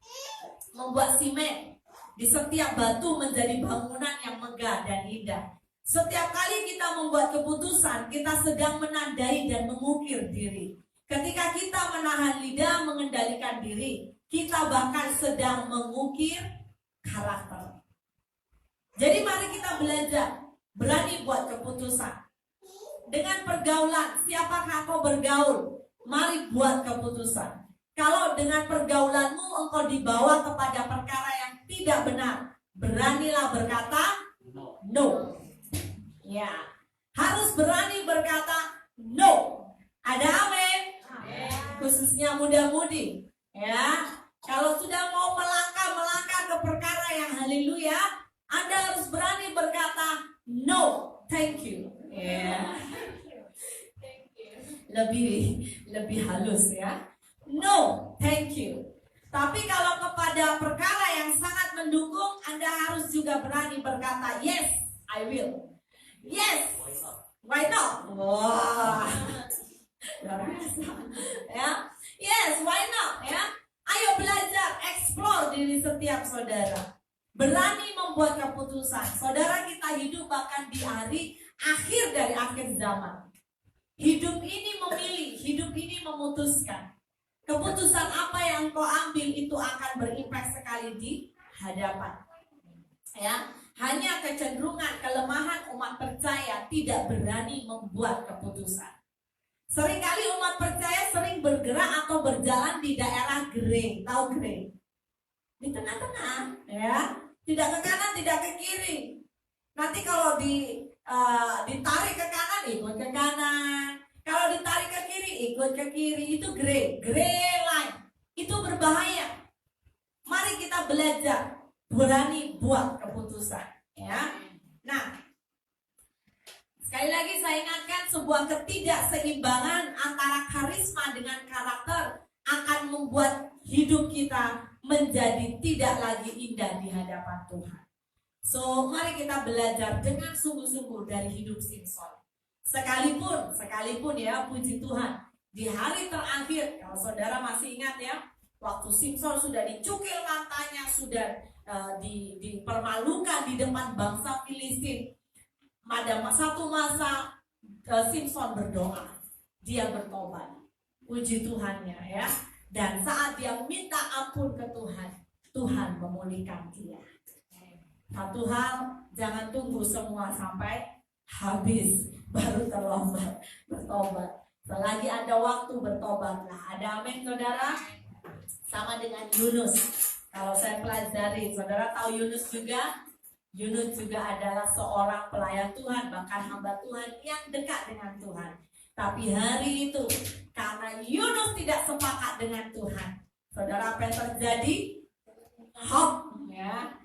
membuat simen di setiap batu menjadi bangunan yang megah dan indah. Setiap kali kita membuat keputusan, kita sedang menandai dan mengukir diri. Ketika kita menahan lidah, mengendalikan diri, kita bahkan sedang mengukir karakter. Jadi mari kita belajar berani buat keputusan. Dengan pergaulan, siapakah kau bergaul? Mari buat keputusan. Kalau dengan pergaulanmu engkau dibawa kepada perkara yang tidak benar, beranilah berkata no. Ya, harus berani berkata no. Ada amin? Khususnya muda-mudi. Ya, kalau sudah mau melangkah ke perkara yang haleluya, Anda harus berani berkata no, thank you. Ya. Lebih halus ya. No, thank you. Tapi kalau kepada perkara yang sangat mendukung, Anda harus juga berani berkata yes, I will. Yes, why not? Wah, ya, yes, why not? Ya, ayo belajar, explore diri setiap saudara. Berani membuat keputusan. Saudara, kita hidup bahkan di hari akhir dari akhir zaman. Hidup ini memilih, hidup ini memutuskan. Keputusan apa yang kau ambil itu akan berimpact sekali di hadapan. Ya, hanya kecenderungan, kelemahan umat percaya tidak berani membuat keputusan. Seringkali umat percaya sering bergerak atau berjalan di daerah grey, tahu grey? Di tengah-tengah, ya, tidak ke kanan, tidak ke kiri. Nanti kalau ditarik ke kanan, ikut ke kanan. Kalau ditarik ke kiri, ikut ke kiri. Itu grey line. Itu berbahaya. Mari kita belajar berani buat keputusan, ya. Nah, sekali lagi saya ingatkan, sebuah ketidakseimbangan antara karisma dengan karakter akan membuat hidup kita menjadi tidak lagi indah di hadapan Tuhan. So, mari kita belajar dengan sungguh-sungguh dari hidup Simson. Sekalipun ya, puji Tuhan, di hari terakhir, kalau saudara masih ingat ya, waktu Simson sudah dicukil matanya, sudah dipermalukan di depan bangsa Filistin. Pada satu masa Simson berdoa, dia bertobat, puji Tuhannya ya. Dan saat dia minta ampun ke Tuhan, Tuhan memulihkan dia. Satu hal, jangan tunggu semua sampai habis baru terlambat bertobat. Selagi ada waktu, bertobatlah. Ada amin saudara? Sama dengan Yunus. Kalau saya pelajari, saudara tahu Yunus juga? Yunus juga adalah seorang pelayan Tuhan, bahkan hamba Tuhan yang dekat dengan Tuhan. Tapi hari itu, karena Yunus tidak sepakat dengan Tuhan, saudara, apa yang terjadi? Hop, ya.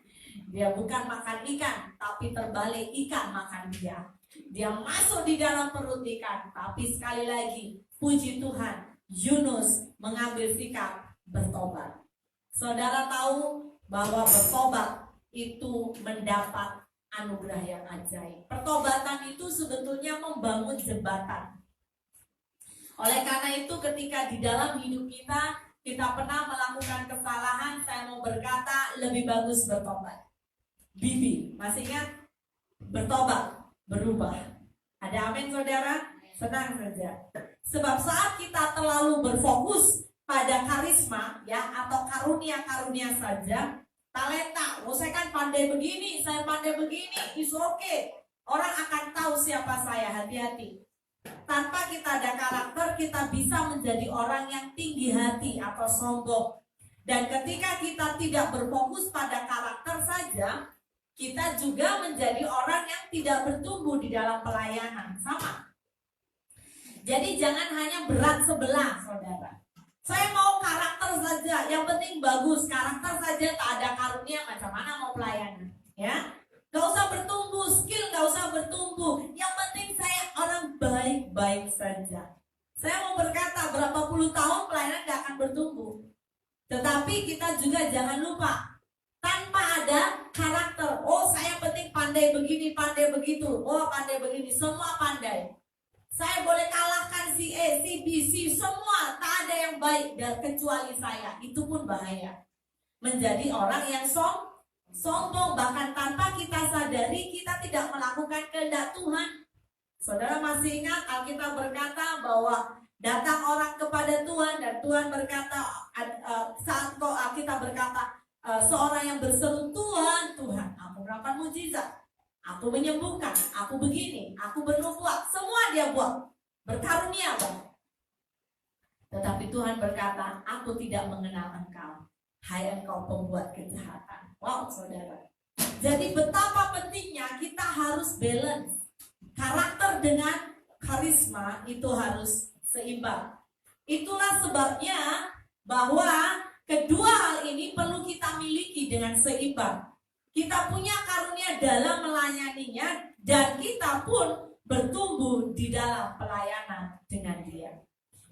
Dia bukan makan ikan, tapi terbalik ikan makan dia. Dia masuk di dalam perut ikan, tapi sekali lagi, puji Tuhan, Yunus mengambil sikap bertobat. Saudara tahu bahwa bertobat itu mendapat anugerah yang ajaib. Pertobatan itu sebetulnya membangun jembatan. Oleh karena itu, ketika di dalam hidup kita pernah melakukan kesalahan, saya mau berkata lebih bagus bertobat. Bibi, masih ingat? Bertobat, berubah. Ada amin saudara? Senang saja. Sebab saat kita terlalu berfokus pada karisma ya, atau karunia-karunia saja, talenta, saya kan pandai begini, saya pandai begini, it's okay. Orang akan tahu siapa saya, hati-hati. Tanpa kita ada karakter, kita bisa menjadi orang yang tinggi hati atau sombong. Dan ketika kita tidak berfokus pada karakter saja, kita juga menjadi orang yang tidak bertumbuh di dalam pelayanan. Sama. Jadi jangan hanya berat sebelah, saudara. Saya mau karakter saja, yang penting bagus, karakter saja tak ada karunia, macam mana mau pelayanan? Ya, gak usah bertumbuh, skill gak usah bertumbuh. Yang penting saya orang baik-baik saja. Saya mau berkata berapa puluh tahun pelayanan gak akan bertumbuh. Tetapi kita juga jangan lupa, tanpa ada karakter, oh saya penting pandai begini, pandai begitu, oh pandai begini, semua pandai. Saya boleh kalahkan si A, si B, si semua, tak ada yang baik dan kecuali saya. Itu pun bahaya. Menjadi orang yang sombong, bahkan tanpa kita sadari kita tidak melakukan kehendak Tuhan. Saudara masih ingat Alkitab berkata bahwa datang orang kepada Tuhan dan Tuhan berkata saat kita berkata seorang yang berseru, Tuhan, Tuhan, aku melakukan mujizat, aku menyembuhkan, aku begini, aku bernubuat, semua dia buat, berkarunia Bang. Tetapi Tuhan berkata, aku tidak mengenal engkau, hai engkau pembuat kejahatan. Wow, saudara. Jadi betapa pentingnya kita harus balance. Karakter dengan karisma itu harus seimbang. Itulah sebabnya bahwa kedua hal ini perlu kita miliki dengan seimbang. Kita punya karunia dalam melayaninya dan kita pun bertumbuh di dalam pelayanan dengan dia.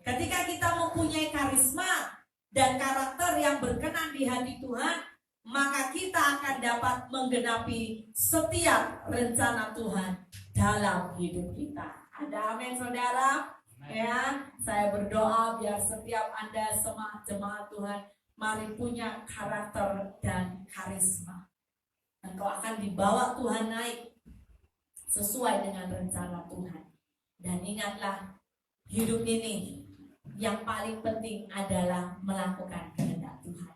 Ketika kita mempunyai karisma dan karakter yang berkenan di hati Tuhan, maka kita akan dapat menggenapi setiap rencana Tuhan dalam hidup kita. Ada amin saudara? Ya, saya berdoa biar setiap Anda semua jemaat Tuhan, mari punya karakter dan karisma. Engkau akan dibawa Tuhan naik sesuai dengan rencana Tuhan. Dan ingatlah, hidup ini yang paling penting adalah melakukan kehendak Tuhan.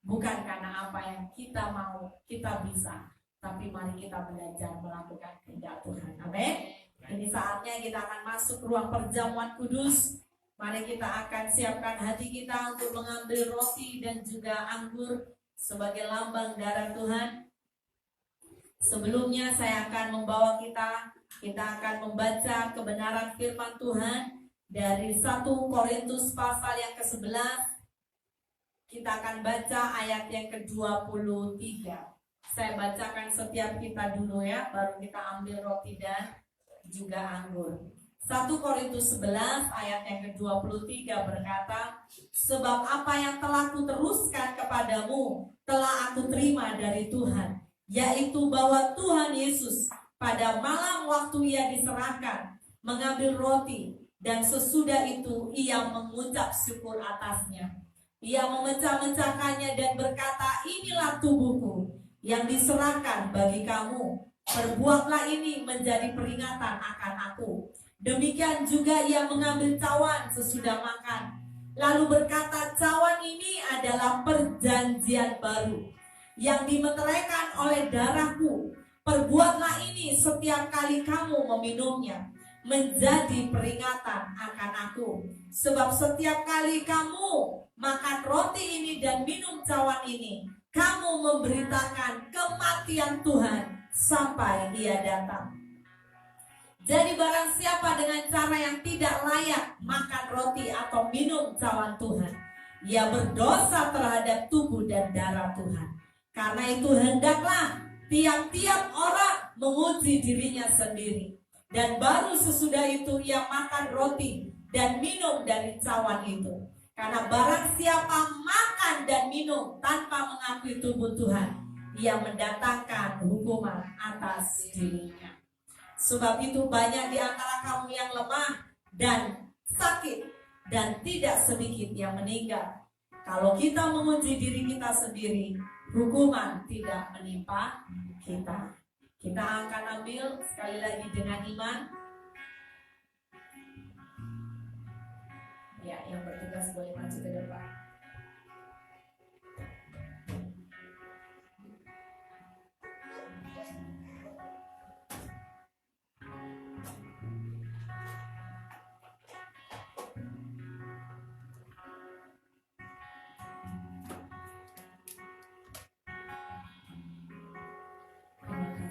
Bukan karena apa yang kita mau, kita bisa, tapi mari kita belajar melakukan kehendak Tuhan. Amin. Ini saatnya kita akan masuk ruang perjamuan kudus. Mari kita akan siapkan hati kita untuk mengambil roti dan juga anggur sebagai lambang darah Tuhan. Sebelumnya saya akan membawa kita akan membaca kebenaran firman Tuhan dari 1 Korintus pasal yang ke-11. Kita akan baca ayat yang ke-23. Saya bacakan setiap kita dulu ya, baru kita ambil roti dan juga anggur. 1 Korintus 11 ayat yang ke-23 berkata, sebab apa yang telah kuteruskan kepadamu telah aku terima dari Tuhan, yaitu bahwa Tuhan Yesus pada malam waktu ia diserahkan mengambil roti, dan sesudah itu ia mengucap syukur atasnya. Ia memecah-mecahkannya dan berkata, inilah tubuhku yang diserahkan bagi kamu. Perbuatlah ini menjadi peringatan akan aku. Demikian juga ia mengambil cawan sesudah makan, lalu berkata, cawan ini adalah perjanjian baru yang dimeteraikan oleh darahku. Perbuatlah ini setiap kali kamu meminumnya, menjadi peringatan akan aku. Sebab setiap kali kamu makan roti ini dan minum cawan ini, kamu memberitakan kematian Tuhan sampai ia datang. Jadi barang siapa dengan cara yang tidak layak makan roti atau minum cawan Tuhan, ia berdosa terhadap tubuh dan darah Tuhan. Karena itu hendaklah tiap-tiap orang menguji dirinya sendiri, dan baru sesudah itu ia makan roti dan minum dari cawan itu. Karena barang siapa makan dan minum tanpa mengakui tubuh Tuhan, ia mendatangkan hukuman atas dirinya. Sebab itu banyak di antara kamu yang lemah dan sakit, dan tidak sedikit yang meninggal. Kalau kita menguji diri kita sendiri, hukuman tidak menimpa kita. Kita akan ambil sekali lagi dengan iman. Ya, yang bertugas boleh maju ke depan.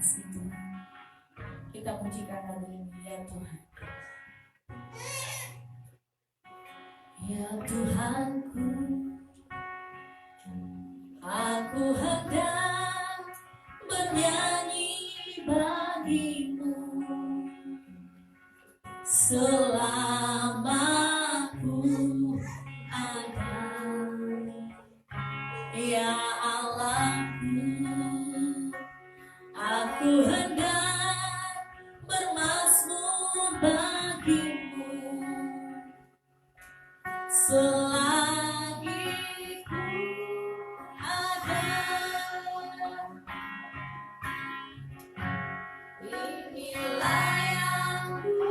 Tuhan, kita pujikan lagu ini ya Tuhan. Ya Tuhanku, aku hendak bernyanyi bagimu selama ku ada. Ya Allahku, aku hendak bermazmur bagimu selagi ku ada. Inilah yang ku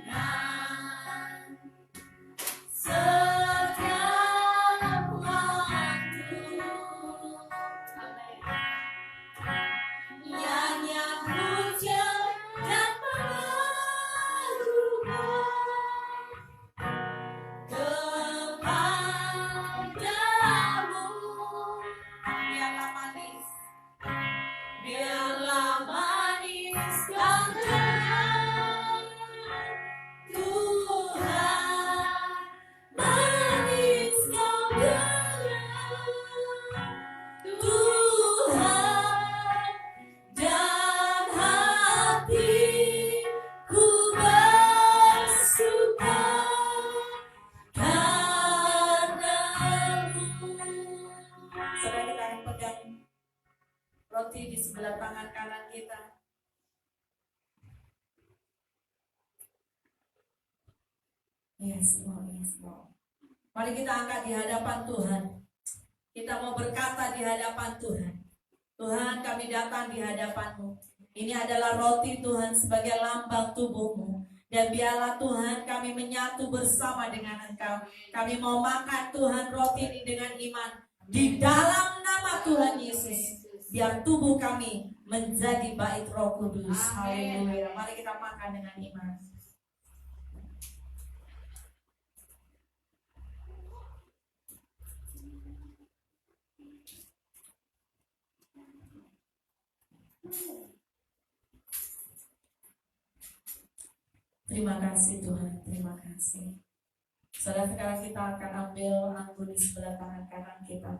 lakukan setiap waktu. Nyanyian pujian dan pengagungan kepadamu. Biarlah manis, biarlah manis kau dengar, Tuhan, manis kau dengar, Tuhan, dan hatiku bersuka karena-Mu. Saudara, kita akan pegang roti di sebelah tangan kanan kita. Yes, Lord, yes, Lord. Mari kita angkat di hadapan Tuhan. Kita mau berkata di hadapan Tuhan. Tuhan, kami datang di hadapan-Mu. Ini adalah roti Tuhan sebagai lambang tubuh-Mu. Dan biarlah Tuhan kami menyatu bersama dengan Engkau. Kami mau makan Tuhan roti ini dengan iman. Di dalam nama Tuhan Yesus. Biar tubuh kami menjadi bait Roh Kudus. Haleluya. Mari kita makan dengan iman. Terima kasih Tuhan, terima kasih. Saudara, sekarang kita akan ambil anggur di sebelah tangan kanan kita.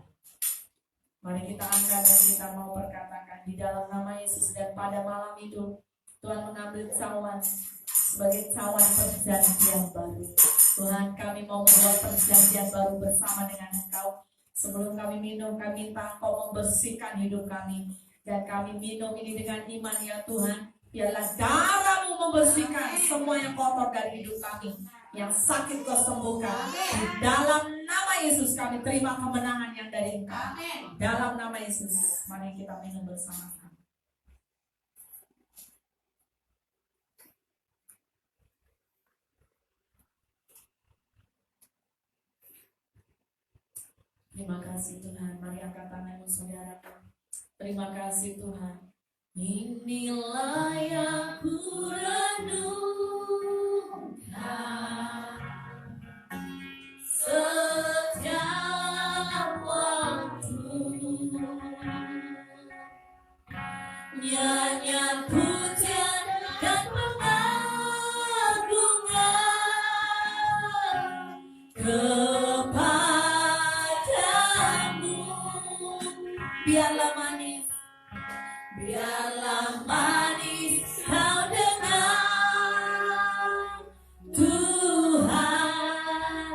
Mari kita angkat dan kita mau berkatakan di dalam nama Yesus. Dan pada malam itu Tuhan mengambil cawan sebagai cawan perjanjian baru. Tuhan, kami mau membuat perjanjian baru bersama dengan Engkau. Sebelum kami minum, kami minta Engkau membersihkan hidup kami. Dan kami minum ini dengan iman ya Tuhan. Biarlah darah-Mu membersihkan semua yang kotor dari hidup kami. Yang sakit Kau sembuhkan. Di dalam nama Yesus kami terima kemenangan yang dari Engkau. Dalam nama Yesus. Mari kita minum bersama-sama. Terima kasih Tuhan. Mari angkat tanganmu saudara. Terima kasih Tuhan. Inilah yang ku renungkan setiap waktu. Nyanyian pujian dan pengagungan kepadamu. Biarlah manis, biarlah manis kau dengar, Tuhan,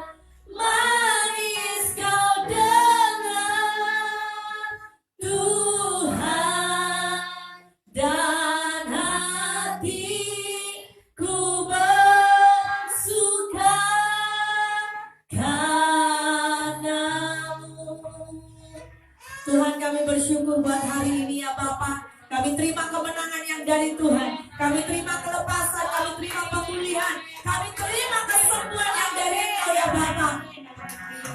manis kau dengar, Tuhan, dan hatiku bersuka karena-Mu. Tuhan, kami bersyukur buat hari ini ya Bapa. Kami terima kemenangan yang dari Tuhan. Kami terima kelepasan, kami terima pemulihan, kami terima kesembuhan yang dari Engkau ya Bapa.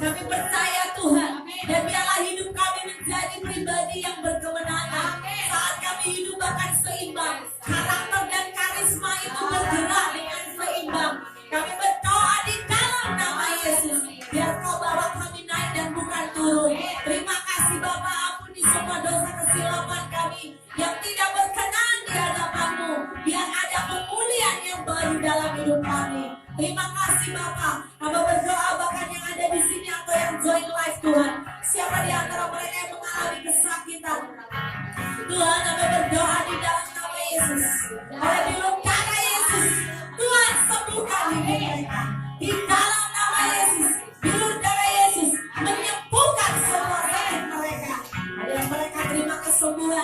Kami percaya Tuhan, dan biarlah hidup kami menjadi pribadi yang berkemenangan. Saat kami hidup akan seimbang, karakter dan karisma itu bergerak dengan seimbang. Kami berdoa di dalam nama Yesus, biar Kau bawa kami naik dan bukan turun. Terima kasih Bapa, ampuni semua dosa kesilapan kami yang tidak berkenan di hadapan-Mu. Biar ada pemulihan yang baru dalam hidup kami. Terima kasih Bapa,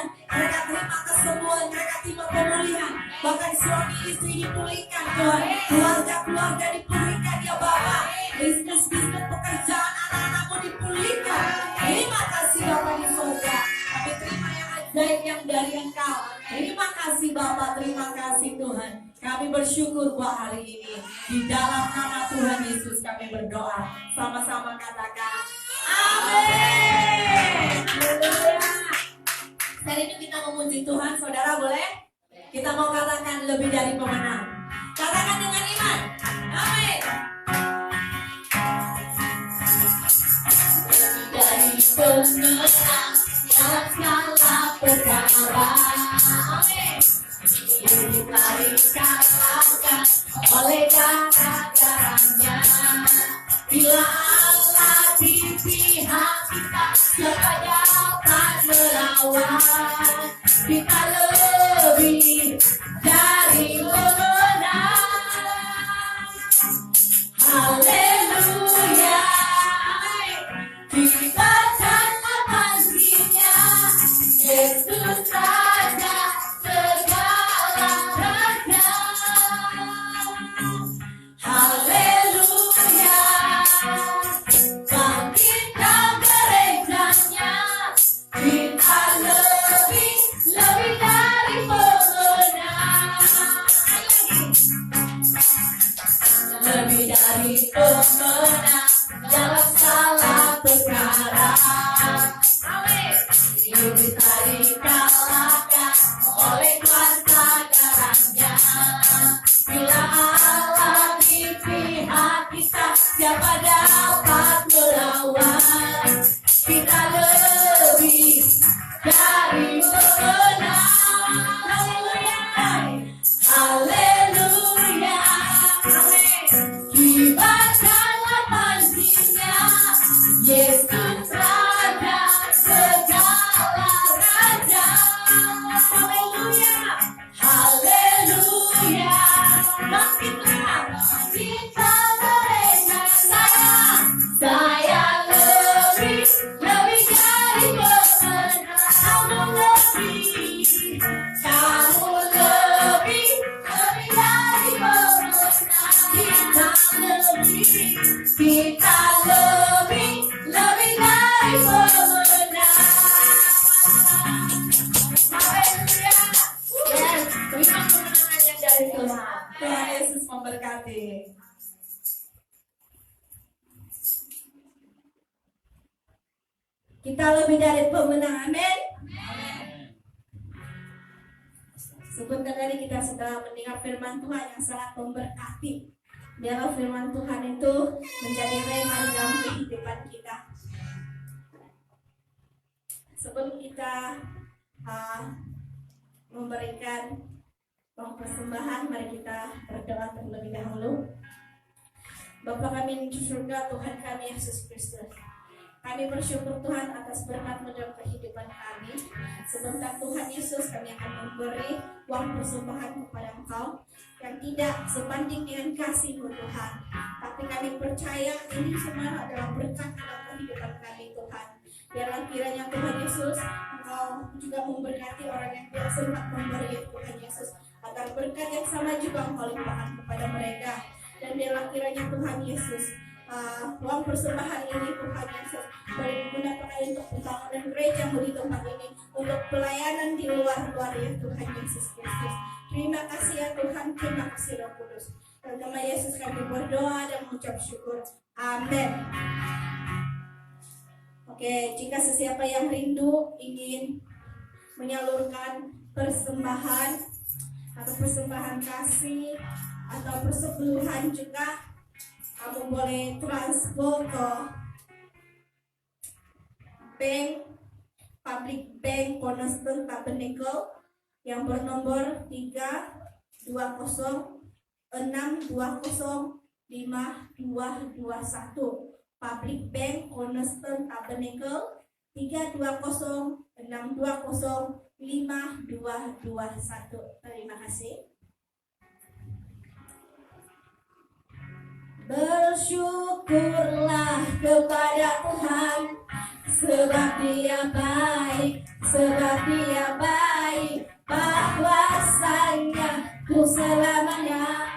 Tuhan. Mereka terima kesembuhan, mereka terima pemulihan. Bahkan suami istri dipulihkan Tuhan. Keluarga-keluarga dipulihkan ya Bapa. Bisnis-bisnis pekerjaan anak-anakmu dipulihkan. Terima kasih Bapak di surga. Kami terima yang ajaib yang dari Engkau. Terima kasih Bapak, terima kasih Tuhan. Kami bersyukur buat hari ini. Di dalam nama Tuhan Yesus kami berdoa. Sama-sama katakan amin. Haleluya. Hari ini kita memuji Tuhan, saudara boleh? Kita mau katakan lebih dari pemenang. Katakan dengan iman. Amin. Dari pemenang dalam segala perkara. Amin. Ditarik kalahkan oleh darah-darahnya. Bila Allah di pihak kita, siapa dapat melawan? Kita lebih dari pemenang. Haleluya. Kita tanpa pastinya Yesus Raja segala raja. Haleluya. Bangkitkan gerejanya. Kita lebih dari pemenang. Lebih dari pemenang dalam segala perkara. Amin. Lebih dari kalahkan oleh kuasa darahnya. Bila Allah di pihak kita, siapa dapat melawan? Kita lebih dari pemenang. Haleluya. Haleluya. Amin. Kibarkanlah panjinya, Yesus Raja segala raja. Haleluya. Haleluya. Bangkitlah. Kita gereja saya lebih dari pemenang. Kamu lebih dari pemenang. Kita lebih dari pemenang. Haleluya. Yes, terima kemenangannya dari Tuhan. Tuhan Yesus memberkati. Kita lebih dari pemenang. Amin. Sebentar tadi kita setelah mendengar firman Tuhan yang sangat memberkati. Biarlah firman Tuhan itu menjadi rema dalam kehidupan kita. Sebelum kita memberikan uang persembahan, mari kita berdoa terlebih dahulu. Bapa kami di surga, Tuhan kami Yesus Kristus, kami bersyukur Tuhan atas berkat-Mu dalam kehidupan kami. Sebentar Tuhan Yesus, kami akan memberi uang persembahan kepada Engkau yang tidak sebanding dengan kasih-Mu Tuhan. Tapi kami percaya ini semua adalah berkat dalam kehidupan kami Tuhan. Biarlah kiranya Tuhan Yesus, Engkau juga memberkati orang yang tidak sempat memberi Tuhan Yesus, agar berkat yang sama juga Engkau limpahkan kepada mereka. Dan biarlah kiranya Tuhan Yesus, uang persembahan ini Tuhan Yesus boleh digunakan untuk pembangunan gereja-Mu di tempat ini, untuk pelayanan di luar-luar ya Tuhan Yesus Kristus. Terima kasih ya Tuhan, terima kasih Roh Kudus. Dalam nama Yesus kami berdoa dan mengucap syukur. Amin. Oke, jika sesiapa yang rindu ingin menyalurkan persembahan atau persembahan kasih atau persepuluhan juga, kamu boleh transfer ke bank Public Bank Cornerstone Tabernacle yang bernomor 32062052221. Public Bank Cornerstone Tabernacle 32062052221. Terima kasih. Bersyukurlah kepada Tuhan sebab Dia baik, sebab Dia baik, bahwasanya ku selamanya.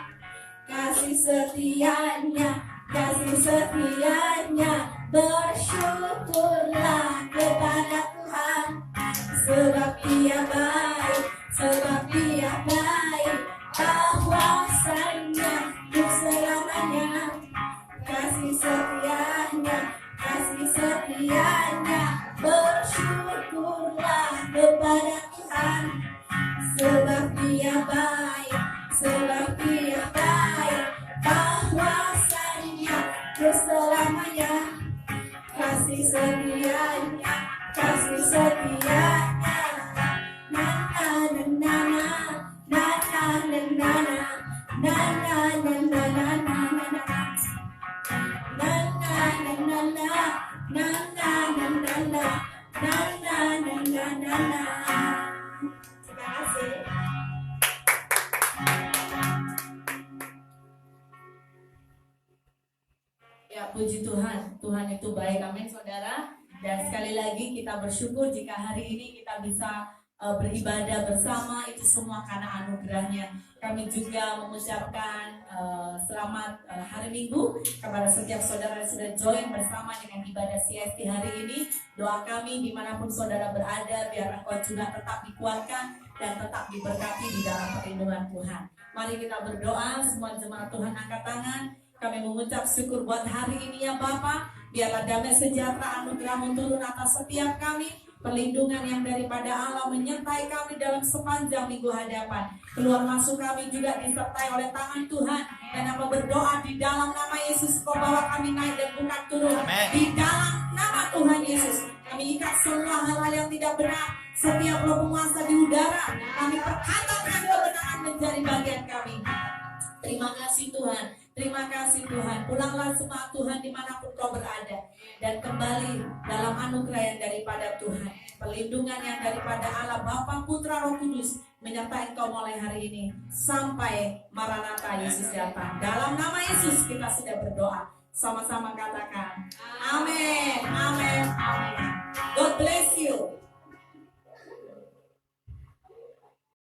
Kasih setianya, kasih setianya, bersyukurlah kepada Tuhan. Sebab Dia baik, sebab Dia baik, bahwasanya untuk selamanya. Kasih setianya, kasih setianya, bersyukurlah kepada Tuhan. Sebab Dia baik, sebab Dia baik, bahwasanya untuk selamanya. Kasih setianya, kasih setianya. Na na na na na, na na na na, na na na na na na na na. Na na na na na, na na na na na, na na na na na na. Terima kasih. Ya, puji Tuhan. Tuhan itu baik, amin saudara. Dan sekali lagi kita bersyukur jika hari ini kita bisa beribadah bersama, itu semua karena anugerahnya. Kami juga mengucapkan selamat hari Minggu kepada setiap saudara yang sudah join bersama dengan ibadah CST hari ini. Doa kami dimanapun saudara berada, biar engkau juga tetap dikuatkan dan tetap diberkati di dalam perlindungan Tuhan. Mari kita berdoa, semua jemaat Tuhan angkat tangan. Kami mengucap syukur buat hari ini ya Bapa. Biarlah damai sejahtera anugerah-Mu turun atas setiap kami. Perlindungan yang daripada Allah menyertai kami dalam sepanjang minggu hadapan. Keluar masuk kami juga disertai oleh tangan Tuhan. Dan apa berdoa di dalam nama Yesus, Kau bawa kami naik dan bukan turun. Amen. Di dalam nama Tuhan Yesus, kami ikat semua hal-hal yang tidak benar. Setiap roh penguasa di udara, kami perkatakan kebenaran menjadi bagian kami. Terima kasih Tuhan, terima kasih Tuhan. Pulanglah semua Tuhan dimanapun kau berada. Dan kembali dalam anugerah yang daripada Tuhan. Perlindungan yang daripada Allah Bapa, Putra, Roh Kudus menyertai engkau mulai hari ini sampai Maranatha Yesus datang. Dalam nama Yesus kita sudah berdoa. Sama-sama katakan amin, amin, amin. God bless you.